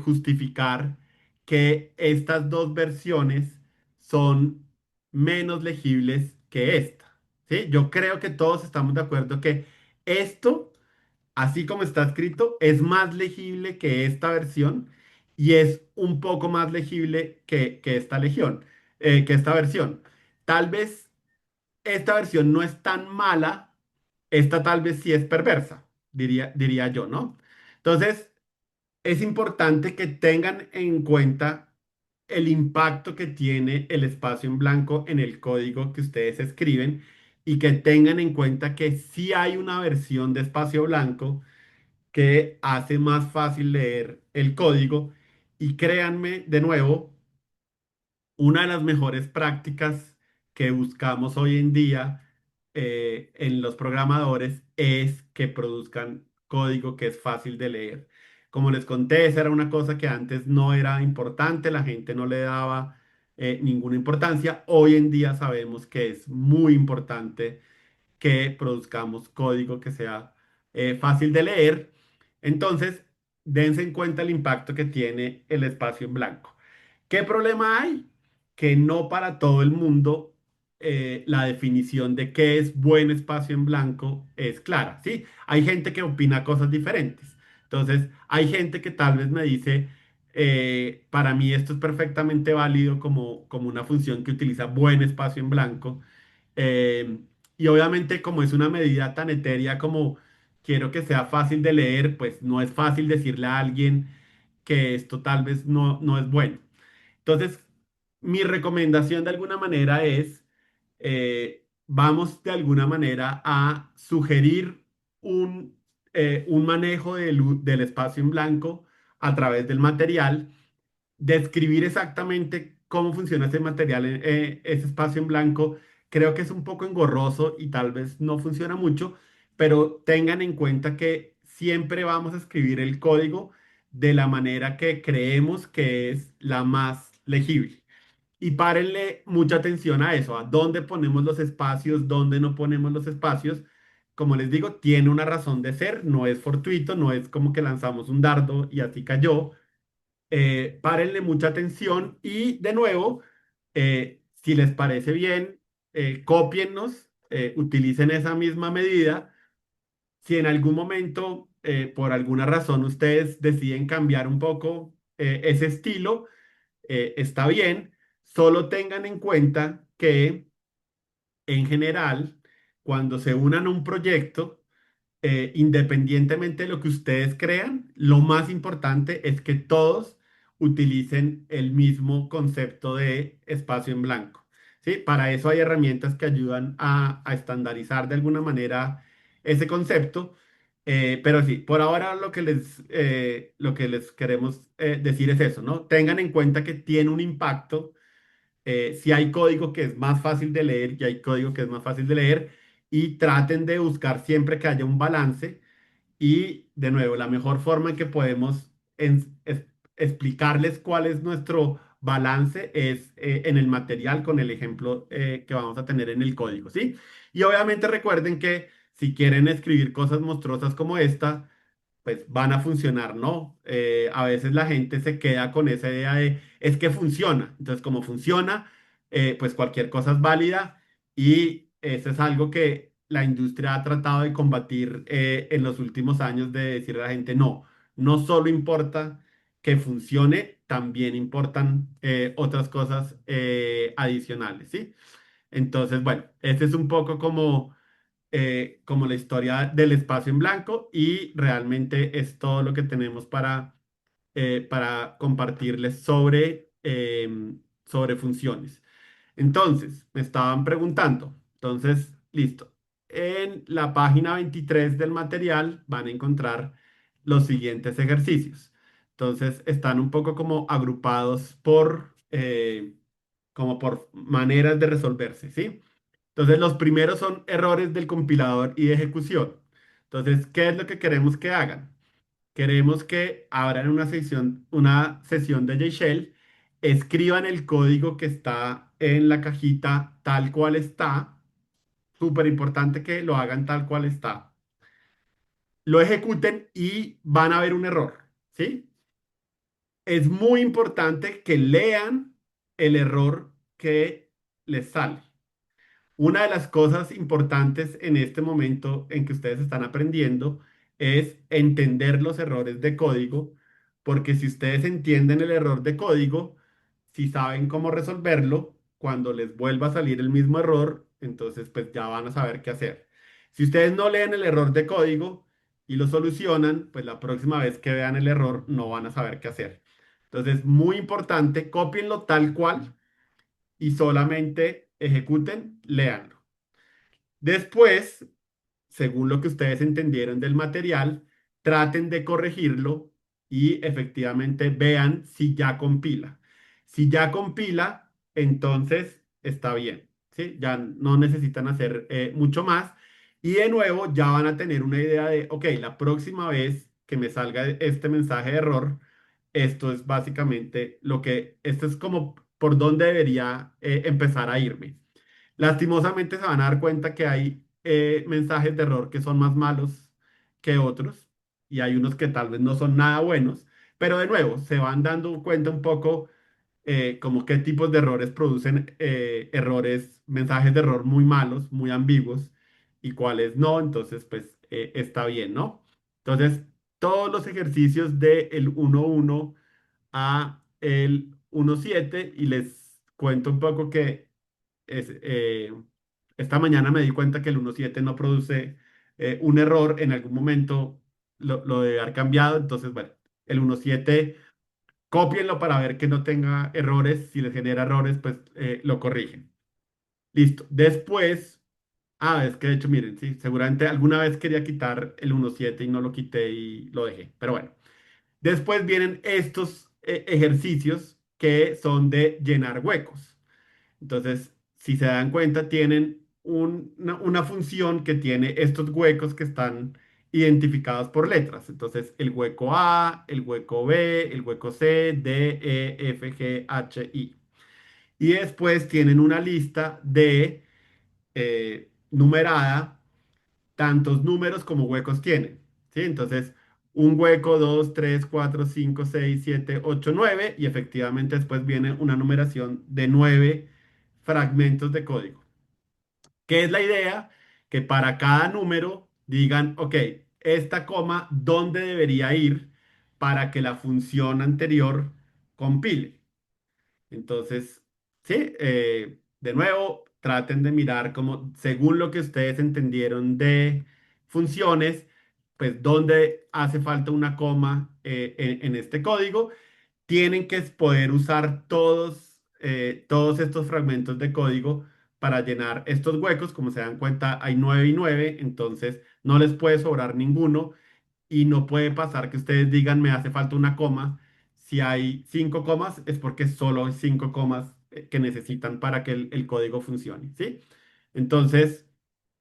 justificar que estas dos versiones son menos legibles que esta. ¿Sí? Yo creo que todos estamos de acuerdo que esto, así como está escrito, es más legible que esta versión y es un poco más legible que esta que esta versión. Tal vez esta versión no es tan mala, esta tal vez sí es perversa, diría yo, ¿no? Entonces, es importante que tengan en cuenta el impacto que tiene el espacio en blanco en el código que ustedes escriben y que tengan en cuenta que sí hay una versión de espacio blanco que hace más fácil leer el código y créanme, de nuevo, una de las mejores prácticas que buscamos hoy en día en los programadores es que produzcan código que es fácil de leer. Como les conté, esa era una cosa que antes no era importante, la gente no le daba ninguna importancia. Hoy en día sabemos que es muy importante que produzcamos código que sea fácil de leer. Entonces, dense en cuenta el impacto que tiene el espacio en blanco. ¿Qué problema hay? Que no para todo el mundo la definición de qué es buen espacio en blanco es clara, ¿sí? Hay gente que opina cosas diferentes. Entonces, hay gente que tal vez me dice, para mí esto es perfectamente válido como una función que utiliza buen espacio en blanco. Eh, y obviamente como es una medida tan etérea como quiero que sea fácil de leer, pues no es fácil decirle a alguien que esto tal vez no es bueno. Entonces, mi recomendación de alguna manera es, vamos de alguna manera a sugerir un manejo del espacio en blanco a través del material, describir exactamente cómo funciona ese material, ese espacio en blanco, creo que es un poco engorroso y tal vez no funciona mucho, pero tengan en cuenta que siempre vamos a escribir el código de la manera que creemos que es la más legible. Y párenle mucha atención a eso, a dónde ponemos los espacios, dónde no ponemos los espacios. Como les digo, tiene una razón de ser, no es fortuito, no es como que lanzamos un dardo y así cayó. Párenle mucha atención y de nuevo, si les parece bien, cópiennos, utilicen esa misma medida. Si en algún momento, por alguna razón, ustedes deciden cambiar un poco ese estilo, está bien. Solo tengan en cuenta que en general, cuando se unan a un proyecto, independientemente de lo que ustedes crean, lo más importante es que todos utilicen el mismo concepto de espacio en blanco. ¿Sí? Para eso hay herramientas que ayudan a estandarizar de alguna manera ese concepto. Pero sí, por ahora lo que les queremos decir es eso, ¿no? Tengan en cuenta que tiene un impacto si hay código que es más fácil de leer y hay código que es más fácil de leer, y traten de buscar siempre que haya un balance. Y de nuevo, la mejor forma en que podemos explicarles cuál es nuestro balance es en el material con el ejemplo que vamos a tener en el código, ¿sí? Y obviamente recuerden que si quieren escribir cosas monstruosas como esta, pues van a funcionar, ¿no? A veces la gente se queda con esa idea de, es que funciona. Entonces, como funciona, pues cualquier cosa es válida y eso es algo que la industria ha tratado de combatir en los últimos años, de decirle a la gente, no, no solo importa que funcione, también importan otras cosas adicionales, ¿sí? Entonces, bueno, este es un poco como la historia del espacio en blanco y realmente es todo lo que tenemos para compartirles sobre funciones. Entonces, me estaban preguntando. Entonces, listo. En la página 23 del material van a encontrar los siguientes ejercicios. Entonces, están un poco como agrupados como por maneras de resolverse, ¿sí? Entonces, los primeros son errores del compilador y de ejecución. Entonces, ¿qué es lo que queremos que hagan? Queremos que abran una sesión de JShell, escriban el código que está en la cajita tal cual está. Súper importante que lo hagan tal cual está. Lo ejecuten y van a ver un error, ¿sí? Es muy importante que lean el error que les sale. Una de las cosas importantes en este momento en que ustedes están aprendiendo es entender los errores de código, porque si ustedes entienden el error de código, si saben cómo resolverlo, cuando les vuelva a salir el mismo error, entonces pues ya van a saber qué hacer. Si ustedes no leen el error de código y lo solucionan, pues la próxima vez que vean el error no van a saber qué hacer. Entonces, muy importante, cópienlo tal cual y solamente ejecuten, léanlo. Después, según lo que ustedes entendieron del material, traten de corregirlo y efectivamente vean si ya compila. Si ya compila, entonces está bien, ¿sí? Ya no necesitan hacer mucho más. Y de nuevo, ya van a tener una idea de, ok, la próxima vez que me salga este mensaje de error, esto es básicamente esto es como por dónde debería empezar a irme. Lastimosamente se van a dar cuenta que hay mensajes de error que son más malos que otros y hay unos que tal vez no son nada buenos, pero de nuevo se van dando cuenta un poco como qué tipos de errores producen mensajes de error muy malos, muy ambiguos y cuáles no, entonces pues está bien, ¿no? Entonces, todos los ejercicios del 1.1 a el 1.7 y les cuento un poco que es, esta mañana me di cuenta que el 1.7 no produce un error. En algún momento lo debe haber cambiado. Entonces, bueno, el 1.7, cópienlo para ver que no tenga errores. Si les genera errores, pues lo corrigen. Listo. Después, es que de hecho, miren, sí, seguramente alguna vez quería quitar el 1.7 y no lo quité y lo dejé. Pero bueno, después vienen estos ejercicios que son de llenar huecos. Entonces, si se dan cuenta, tienen una función que tiene estos huecos que están identificados por letras. Entonces, el hueco A, el hueco B, el hueco C, D, E, F, G, H, I. Y después tienen una lista de numerada, tantos números como huecos tienen. ¿Sí? Entonces, un hueco, dos, tres, cuatro, cinco, seis, siete, ocho, nueve. Y efectivamente después viene una numeración de 9 fragmentos de código. ¿Qué es la idea? Que para cada número digan, ok, esta coma, ¿dónde debería ir para que la función anterior compile? Entonces, sí, de nuevo, traten de mirar como, según lo que ustedes entendieron de funciones, pues dónde hace falta una coma en este código. Tienen que poder usar todos estos fragmentos de código para llenar estos huecos. Como se dan cuenta, hay 9 y 9, entonces no les puede sobrar ninguno y no puede pasar que ustedes digan me hace falta una coma. Si hay 5 comas, es porque solo hay 5 comas que necesitan para que el código funcione, ¿sí? Entonces,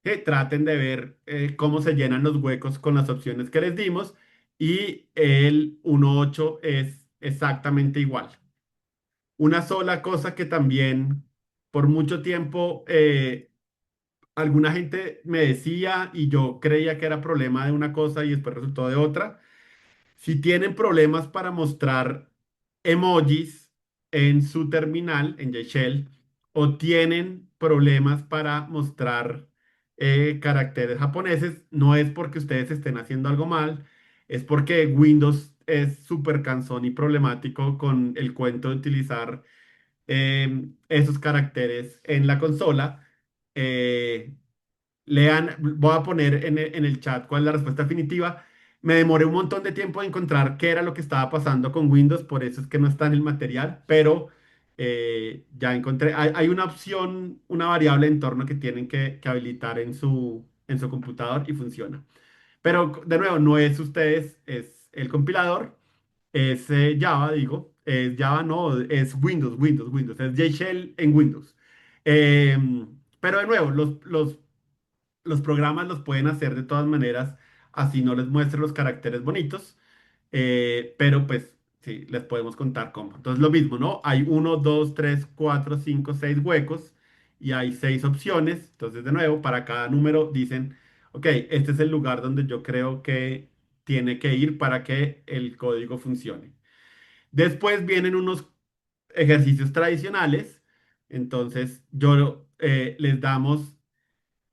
que traten de ver cómo se llenan los huecos con las opciones que les dimos y el 1.8 es exactamente igual. Una sola cosa que también por mucho tiempo alguna gente me decía y yo creía que era problema de una cosa y después resultó de otra. Si tienen problemas para mostrar emojis en su terminal, en Shell, o tienen problemas para mostrar caracteres japoneses, no es porque ustedes estén haciendo algo mal, es porque Windows es súper cansón y problemático con el cuento de utilizar esos caracteres en la consola. Eh, Lean, voy a poner en el chat cuál es la respuesta definitiva. Me demoré un montón de tiempo en encontrar qué era lo que estaba pasando con Windows, por eso es que no está en el material, pero ya encontré. Hay una opción, una variable de entorno que tienen que habilitar en su computador y funciona. Pero de nuevo, no es ustedes, es el compilador, es Java, digo, es Java, no, es Windows, es JShell en Windows. Pero de nuevo, los programas los pueden hacer de todas maneras, así no les muestre los caracteres bonitos, pero pues sí, les podemos contar cómo. Entonces lo mismo, ¿no? Hay uno, 2, 3, 4, 5, 6 huecos y hay 6 opciones. Entonces de nuevo, para cada número dicen, ok, este es el lugar donde yo creo que tiene que ir para que el código funcione. Después vienen unos ejercicios tradicionales. Entonces yo les damos.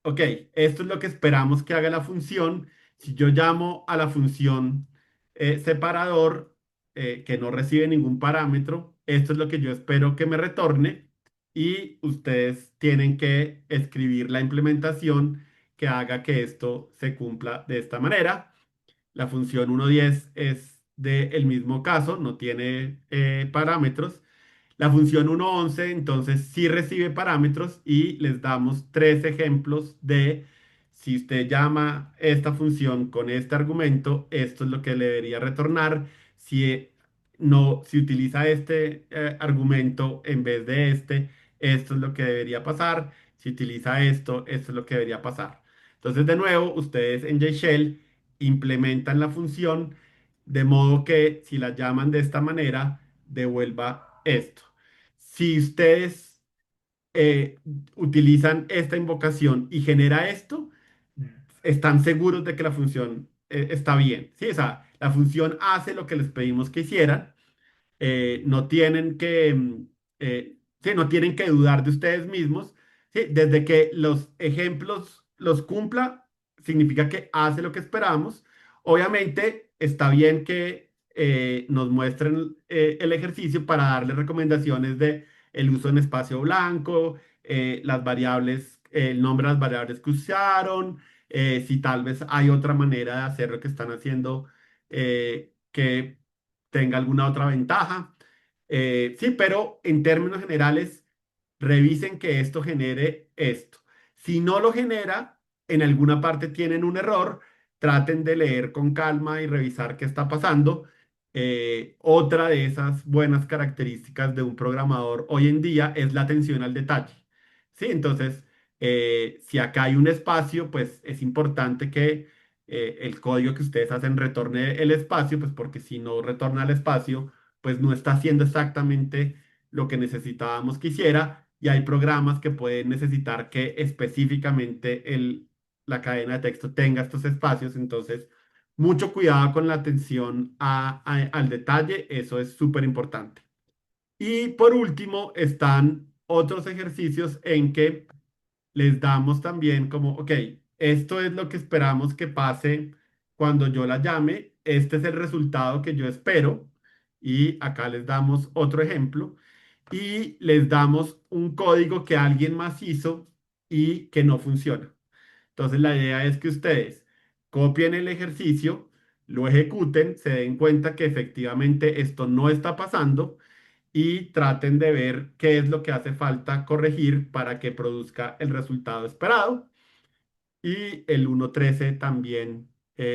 Ok, esto es lo que esperamos que haga la función. Si yo llamo a la función separador que no recibe ningún parámetro, esto es lo que yo espero que me retorne y ustedes tienen que escribir la implementación que haga que esto se cumpla de esta manera. La función 1.10 es del mismo caso, no tiene parámetros. La función 1.11 entonces sí recibe parámetros y les damos tres ejemplos de si usted llama esta función con este argumento, esto es lo que le debería retornar. Si no, si utiliza este argumento en vez de este, esto es lo que debería pasar. Si utiliza esto es lo que debería pasar. Entonces, de nuevo, ustedes en JShell implementan la función de modo que si la llaman de esta manera, devuelva esto. Si ustedes eh, utilizan esta invocación y genera esto, están seguros de que la función está bien. Sí, o sea, la función hace lo que les pedimos que hicieran, no tienen que, sí, no tienen que dudar de ustedes mismos. Sí, desde que los ejemplos los cumpla, significa que hace lo que esperamos. Obviamente, está bien que nos muestren el ejercicio para darle recomendaciones de el uso en espacio blanco, las variables, el nombre de las variables que usaron, si tal vez hay otra manera de hacer lo que están haciendo que tenga alguna otra ventaja. Sí, pero en términos generales, revisen que esto genere esto. Si no lo genera, en alguna parte tienen un error, traten de leer con calma y revisar qué está pasando. Otra de esas buenas características de un programador hoy en día es la atención al detalle. Sí, entonces, si acá hay un espacio, pues es importante que el código que ustedes hacen retorne el espacio, pues porque si no retorna el espacio, pues no está haciendo exactamente lo que necesitábamos que hiciera y hay programas que pueden necesitar que específicamente la cadena de texto tenga estos espacios. Entonces, mucho cuidado con la atención al detalle, eso es súper importante. Y por último, están otros ejercicios en que les damos también como, ok, esto es lo que esperamos que pase cuando yo la llame, este es el resultado que yo espero y acá les damos otro ejemplo y les damos un código que alguien más hizo y que no funciona. Entonces la idea es que ustedes copien el ejercicio, lo ejecuten, se den cuenta que efectivamente esto no está pasando y traten de ver qué es lo que hace falta corregir para que produzca el resultado esperado. Y el 1.13 también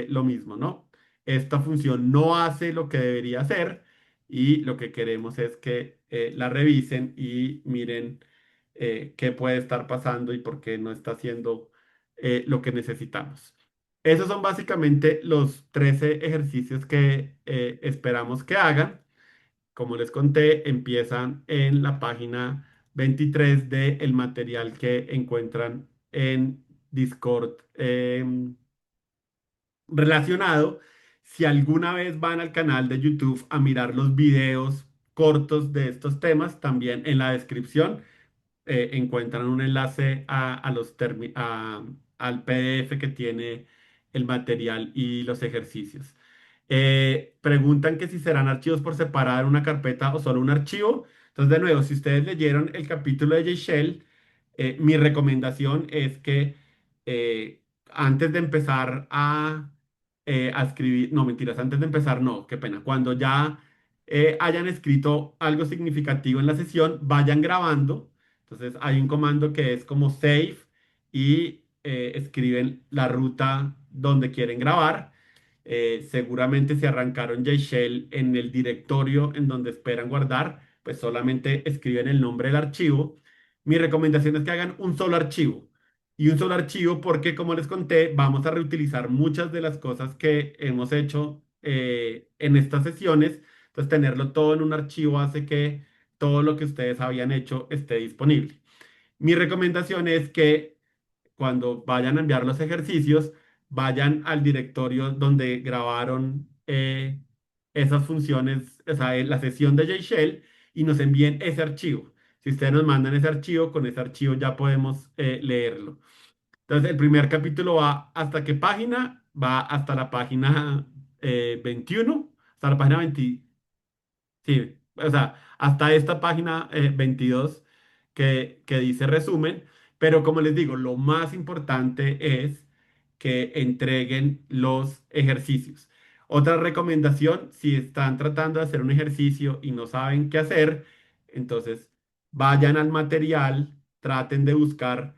lo mismo, ¿no? Esta función no hace lo que debería hacer y lo que queremos es que la revisen y miren qué puede estar pasando y por qué no está haciendo lo que necesitamos. Esos son básicamente los 13 ejercicios que esperamos que hagan. Como les conté, empiezan en la página 23 del material que encuentran en Discord relacionado. Si alguna vez van al canal de YouTube a mirar los videos cortos de estos temas, también en la descripción encuentran un enlace al PDF que tiene el material y los ejercicios. Preguntan que si serán archivos por separar una carpeta o solo un archivo. Entonces, de nuevo, si ustedes leyeron el capítulo de J-Shell, mi recomendación es que antes de empezar a escribir, no, mentiras, antes de empezar, no, qué pena, cuando ya hayan escrito algo significativo en la sesión, vayan grabando. Entonces hay un comando que es como save y escriben la ruta donde quieren grabar. Seguramente si arrancaron Shell en el directorio en donde esperan guardar, pues solamente escriben el nombre del archivo. Mi recomendación es que hagan un solo archivo. Y un solo archivo porque, como les conté, vamos a reutilizar muchas de las cosas que hemos hecho en estas sesiones. Entonces, tenerlo todo en un archivo hace que todo lo que ustedes habían hecho esté disponible. Mi recomendación es que cuando vayan a enviar los ejercicios, vayan al directorio donde grabaron esas funciones, o sea, la sesión de JShell y nos envíen ese archivo. Si ustedes nos mandan ese archivo, con ese archivo ya podemos leerlo. Entonces, el primer capítulo va hasta qué página? Va hasta la página 21, hasta la página 20. Sí, o sea, hasta esta página 22 que dice resumen, pero como les digo, lo más importante es que entreguen los ejercicios. Otra recomendación, si están tratando de hacer un ejercicio y no saben qué hacer, entonces vayan al material, traten de buscar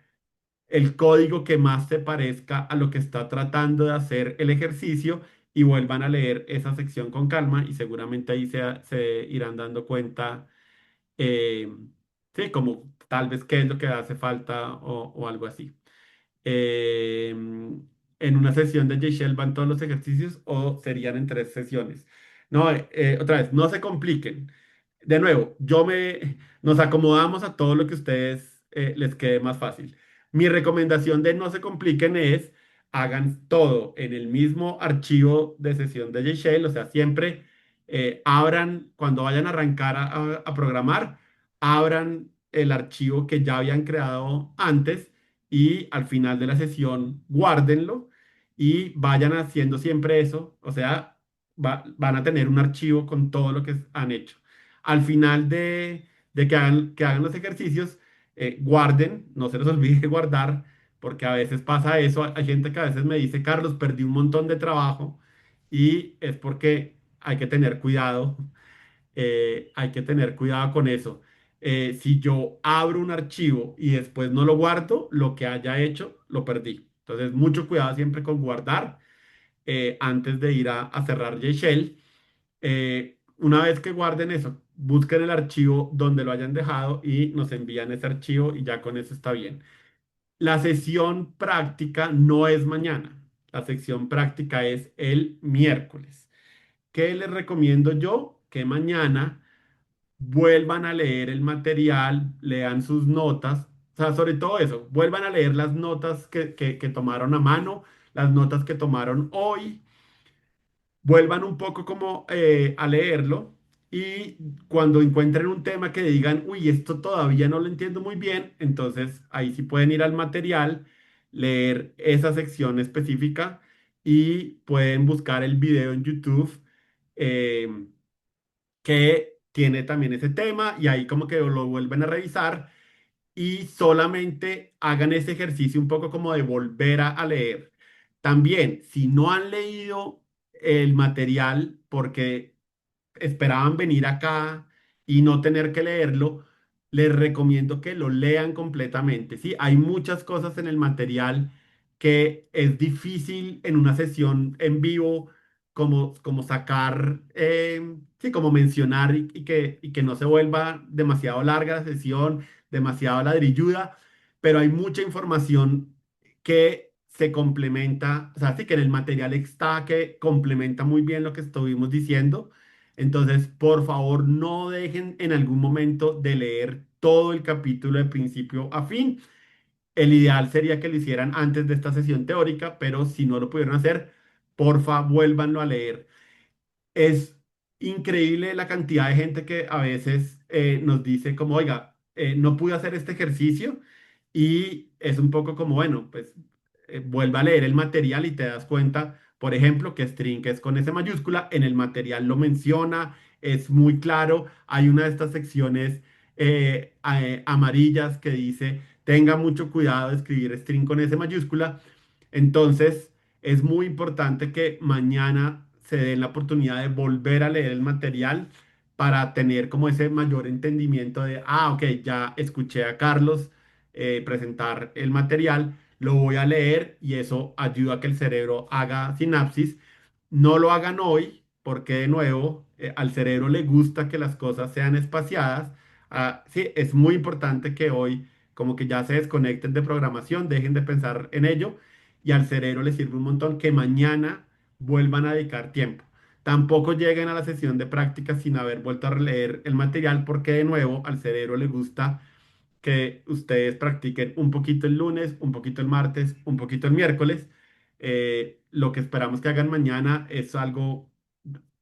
el código que más se parezca a lo que está tratando de hacer el ejercicio y vuelvan a leer esa sección con calma y seguramente ahí se irán dando cuenta, eh, sí, como tal vez qué es lo que hace falta o algo así. En una sesión de J-Shell van todos los ejercicios o serían en 3 sesiones. No, otra vez, no se compliquen. De nuevo, nos acomodamos a todo lo que a ustedes les quede más fácil. Mi recomendación de no se compliquen es hagan todo en el mismo archivo de sesión de J-Shell, o sea, siempre abran, cuando vayan a arrancar a programar, abran el archivo que ya habían creado antes y al final de la sesión guárdenlo y vayan haciendo siempre eso, o sea, van a tener un archivo con todo lo que han hecho. Al final de que hagan los ejercicios, guarden, no se les olvide guardar, porque a veces pasa eso, hay gente que a veces me dice, Carlos, perdí un montón de trabajo y es porque hay que tener cuidado con eso. Si yo abro un archivo y después no lo guardo, lo que haya hecho, lo perdí. Entonces, mucho cuidado siempre con guardar antes de ir a cerrar Shell. Una vez que guarden eso, busquen el archivo donde lo hayan dejado y nos envían ese archivo y ya con eso está bien. La sesión práctica no es mañana. La sección práctica es el miércoles. ¿Qué les recomiendo yo? Que mañana vuelvan a leer el material, lean sus notas, o sea, sobre todo eso, vuelvan a leer las notas que tomaron a mano, las notas que tomaron hoy, vuelvan un poco como a leerlo y cuando encuentren un tema que digan, uy, esto todavía no lo entiendo muy bien, entonces ahí sí pueden ir al material, leer esa sección específica y pueden buscar el video en YouTube. eh, que tiene también ese tema y ahí como que lo vuelven a revisar y solamente hagan ese ejercicio un poco como de volver a leer. También, si no han leído el material porque esperaban venir acá y no tener que leerlo, les recomiendo que lo lean completamente. Sí, hay muchas cosas en el material que es difícil en una sesión en vivo como sacar, sí, como mencionar y que no se vuelva demasiado larga la sesión, demasiado ladrilluda, pero hay mucha información que se complementa, o sea, sí que en el material está que complementa muy bien lo que estuvimos diciendo. Entonces, por favor, no dejen en algún momento de leer todo el capítulo de principio a fin. El ideal sería que lo hicieran antes de esta sesión teórica, pero si no lo pudieron hacer, porfa, vuélvanlo a leer. Es increíble la cantidad de gente que a veces nos dice como, oiga, no pude hacer este ejercicio y es un poco como, bueno, pues vuelve a leer el material y te das cuenta, por ejemplo, que string es con S mayúscula, en el material lo menciona, es muy claro, hay una de estas secciones amarillas que dice, tenga mucho cuidado de escribir string con S mayúscula, entonces es muy importante que mañana se den la oportunidad de volver a leer el material para tener como ese mayor entendimiento de, ok, ya escuché a Carlos presentar el material, lo voy a leer y eso ayuda a que el cerebro haga sinapsis. No lo hagan hoy porque de nuevo al cerebro le gusta que las cosas sean espaciadas. Sí, es muy importante que hoy como que ya se desconecten de programación, dejen de pensar en ello y al cerebro le sirve un montón que mañana vuelvan a dedicar tiempo. Tampoco lleguen a la sesión de práctica sin haber vuelto a releer el material porque de nuevo al cerebro le gusta que ustedes practiquen un poquito el lunes, un poquito el martes, un poquito el miércoles. Lo que esperamos que hagan mañana es algo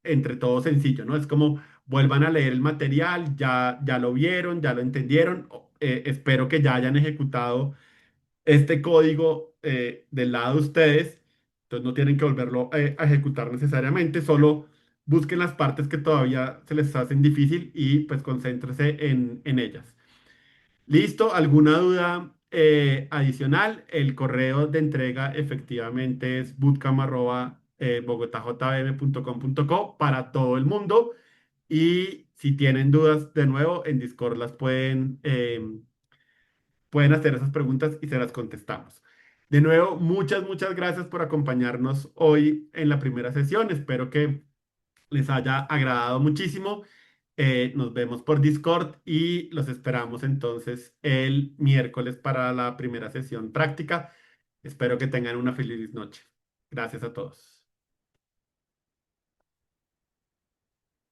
entre todo sencillo, ¿no? Es como vuelvan a leer el material, ya lo vieron, ya lo entendieron. Espero que ya hayan ejecutado este código del lado de ustedes, entonces no tienen que volverlo a ejecutar necesariamente, solo busquen las partes que todavía se les hacen difícil y pues concéntrese en ellas. ¿Listo? ¿Alguna duda adicional? El correo de entrega efectivamente es bootcamp@bogotajm.com.co para todo el mundo. Y si tienen dudas, de nuevo, en Discord las pueden hacer esas preguntas y se las contestamos. De nuevo, muchas gracias por acompañarnos hoy en la primera sesión. Espero que les haya agradado muchísimo. Nos vemos por Discord y los esperamos entonces el miércoles para la primera sesión práctica. Espero que tengan una feliz noche. Gracias a todos.